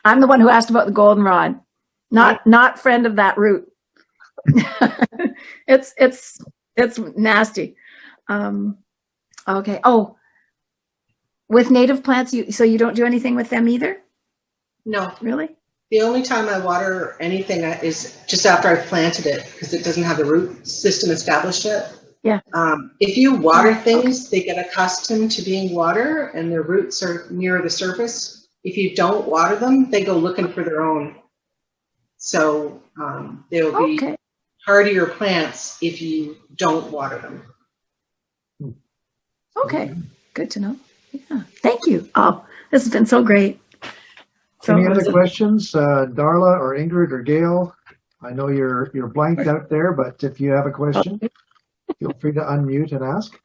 [SPEAKER 6] the one who asked about the goldenrod. Not friend of that root. It's nasty. Okay. Oh, with native plants, so you don't do anything with them either?
[SPEAKER 4] No.
[SPEAKER 6] Really?
[SPEAKER 4] The only time I water anything is just after I've planted it, because it doesn't have the root system established yet.
[SPEAKER 6] Yeah.
[SPEAKER 4] If you water things, they get accustomed to being water, and their roots are near the surface. If you don't water them, they go looking for their own. So they'll be hardier plants if you don't water them.
[SPEAKER 6] Okay. Good to know. Yeah. Thank you. Oh, this has been so great.
[SPEAKER 1] Any other questions, Darla or Ingrid or Gail? I know you're blanked out there, but if you have a question, feel free to unmute and ask.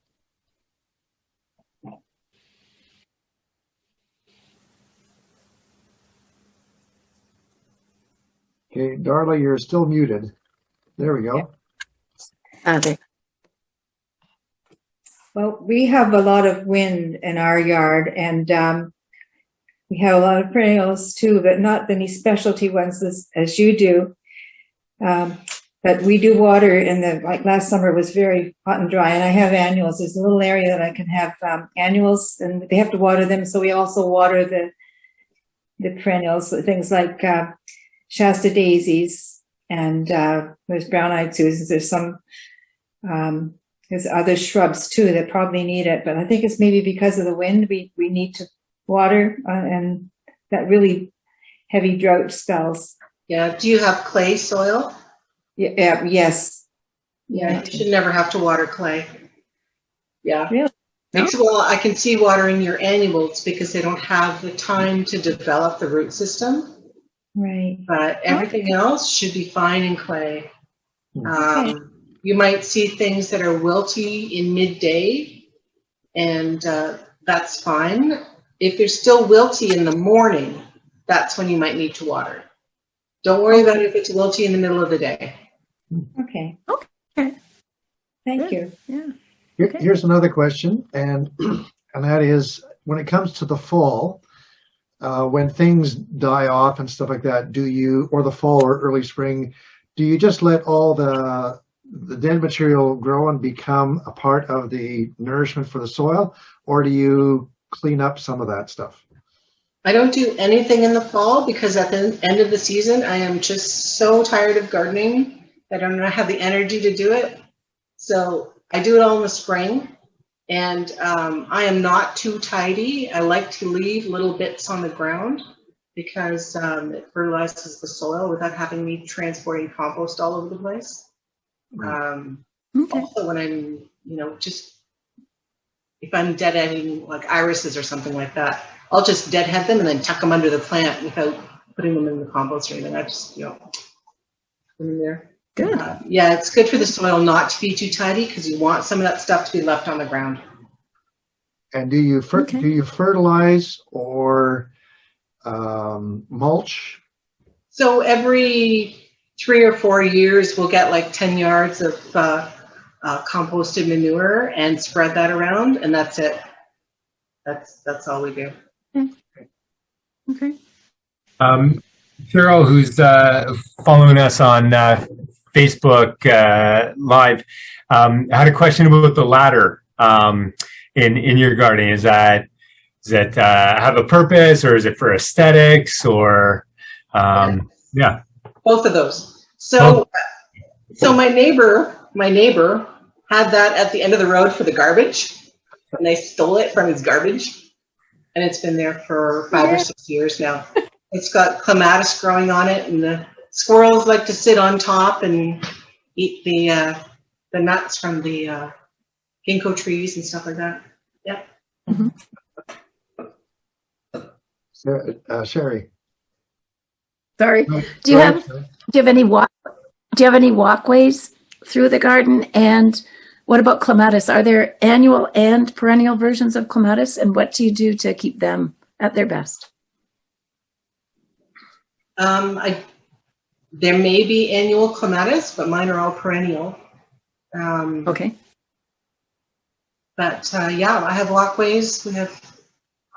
[SPEAKER 1] Okay, Darla, you're still muted. There we go.
[SPEAKER 6] Okay.
[SPEAKER 7] Well, we have a lot of wind in our yard, and we have a lot of perennials too, but not any specialty ones as you do. But we do water like last summer it was very hot and dry, and I have annuals. There's a little area that I can have annuals, and they have to water them. So we also water the perennials, things like Shasta daisies, and there's brown-eyed Susans. There's some, there's other shrubs too that probably need it, but I think it's maybe because of the wind we need to water and that really heavy drought spells.
[SPEAKER 4] Yeah. Do you have clay soil?
[SPEAKER 7] Yeah. Yes.
[SPEAKER 4] Yeah. You should never have to water clay. Yeah.
[SPEAKER 7] Really?
[SPEAKER 4] Well, I can see watering your annuals because they don't have the time to develop the root system.
[SPEAKER 7] Right.
[SPEAKER 4] But everything else should be fine in clay. You might see things that are wilty in midday, and that's fine. If they're still wilty in the morning, that's when you might need to water. Don't worry about it if it's wilty in the middle of the day.
[SPEAKER 7] Okay.
[SPEAKER 6] Okay.
[SPEAKER 7] Thank you.
[SPEAKER 6] Yeah.
[SPEAKER 1] Here's another question, and that is, when it comes to the fall, when things die off and stuff like that, or the fall or early spring, do you just let all the dead material grow and become a part of the nourishment for the soil, or do you clean up some of that stuff?
[SPEAKER 4] I don't do anything in the fall because at the end of the season, I am just so tired of gardening. I don't have the energy to do it. So I do it all in the spring, and I am not too tidy. I like to leave little bits on the ground because it fertilizes the soil without having me transporting compost all over the place. Also, when I'm, just if I'm deadheading like irises or something like that, I'll just deadhead them and then tuck them under the plant without putting them in the compost or anything. I just, put them in there.
[SPEAKER 6] Good.
[SPEAKER 4] Yeah, it's good for the soil not to be too tidy because you want some of that stuff to be left on the ground.
[SPEAKER 1] And do you fertilize or mulch?
[SPEAKER 4] So every 3 or 4 years, we'll get like 10 yards of composted manure and spread that around, and that's it. That's all we do.
[SPEAKER 6] Okay.
[SPEAKER 5] Cheryl, who's following us on Facebook Live, had a question about the ladder in your garden. Does that have a purpose, or is it for aesthetics, or yeah?
[SPEAKER 4] Both of those. So my neighbor had that at the end of the road for the garbage, and they stole it from his garbage, and it's been there for 5 or 6 years now. It's got clematis growing on it, and squirrels like to sit on top and eat the nuts from the ginkgo trees and stuff like that. Yeah.
[SPEAKER 1] Sherry.
[SPEAKER 6] Sorry.
[SPEAKER 1] Go
[SPEAKER 6] Do you
[SPEAKER 1] ahead,
[SPEAKER 6] have
[SPEAKER 1] Sherry.
[SPEAKER 6] do you have any walkways through the garden? And what about clematis? Are there annual and perennial versions of clematis? And what do you do to keep them at their best?
[SPEAKER 4] There may be annual clematis, but mine are all perennial.
[SPEAKER 6] Okay.
[SPEAKER 4] But yeah, I have walkways. We have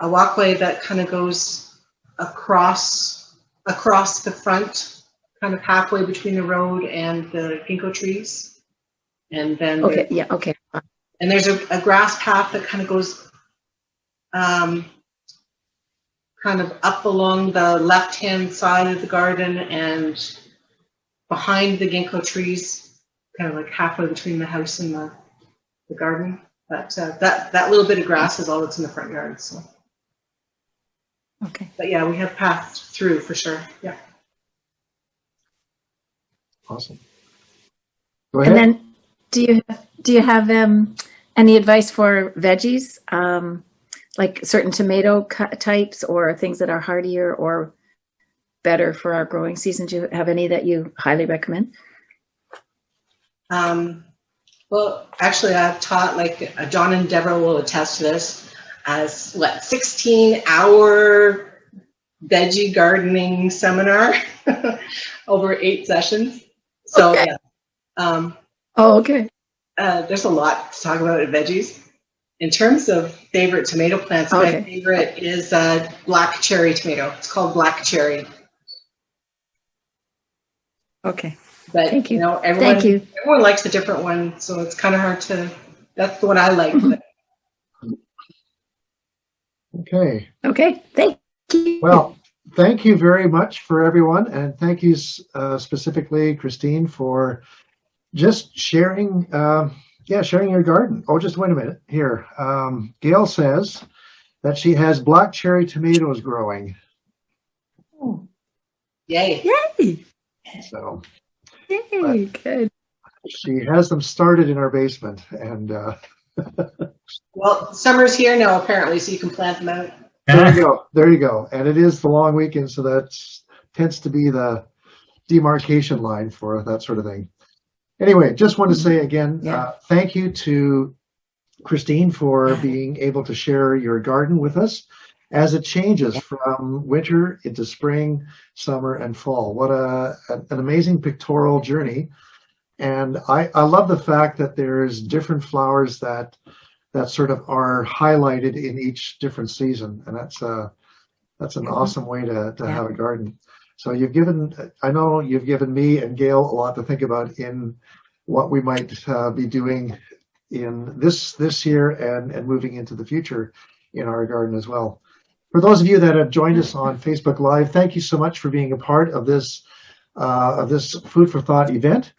[SPEAKER 4] a walkway that kind of goes across the front, kind of halfway between the road and the ginkgo trees. And then
[SPEAKER 6] Okay. Yeah. Okay.
[SPEAKER 4] and there's a grass path that kind of goes kind of up along the left-hand side of the garden and behind the ginkgo trees, kind of like halfway between the house and the garden. But that little bit of grass is all that's in the front yard. So.
[SPEAKER 6] Okay.
[SPEAKER 4] But yeah, we have paths through for sure. Yeah.
[SPEAKER 1] Awesome. Go ahead.
[SPEAKER 6] And then, do you have any advice for veggies, like certain tomato types or things that are hardier or better for our growing season? Do you have any that you highly recommend?
[SPEAKER 4] Well, actually, I've taught, like John and Deborah will attest to this, as 16-hour veggie gardening seminar over 8 sessions. So
[SPEAKER 6] Okay.
[SPEAKER 4] yeah.
[SPEAKER 6] Okay.
[SPEAKER 4] There's a lot to talk about with veggies. In terms of favorite tomato plants, my favorite is black cherry tomato. It's called black cherry.
[SPEAKER 6] Okay.
[SPEAKER 4] But
[SPEAKER 6] Thank you.
[SPEAKER 4] you know,
[SPEAKER 6] Thank you.
[SPEAKER 4] everyone likes a different one, so it's kind of hard to. That's the one I like. But
[SPEAKER 1] Okay.
[SPEAKER 6] Okay. Thank you.
[SPEAKER 1] Well, thank you very much for everyone, and thank you specifically, Christine, for just sharing. Sharing your garden. Oh, just wait a minute. Here, Gail says that she has black cherry tomatoes growing.
[SPEAKER 6] Oh.
[SPEAKER 4] yay!
[SPEAKER 6] Yay!
[SPEAKER 1] So
[SPEAKER 6] Yay! Good.
[SPEAKER 1] she has them started in our basement, and
[SPEAKER 4] Well, summer's here now apparently, so you can plant them out.
[SPEAKER 1] there you go. There you go. And it is the long weekend, so that tends to be the demarcation line for that sort of thing. Anyway, just want to say again, thank you to Christine for being able to share your garden with us as it changes from winter into spring, summer, and fall. What an amazing pictorial journey. And I love the fact that there's different flowers that sort of are highlighted in each different season. And that's an awesome way to have a garden. So I know you've given me and Gail a lot to think about in what we might be doing in this year and moving into the future in our garden as well. For those of you that have joined us on Facebook Live, thank you so much for being a part of this Food for Thought event.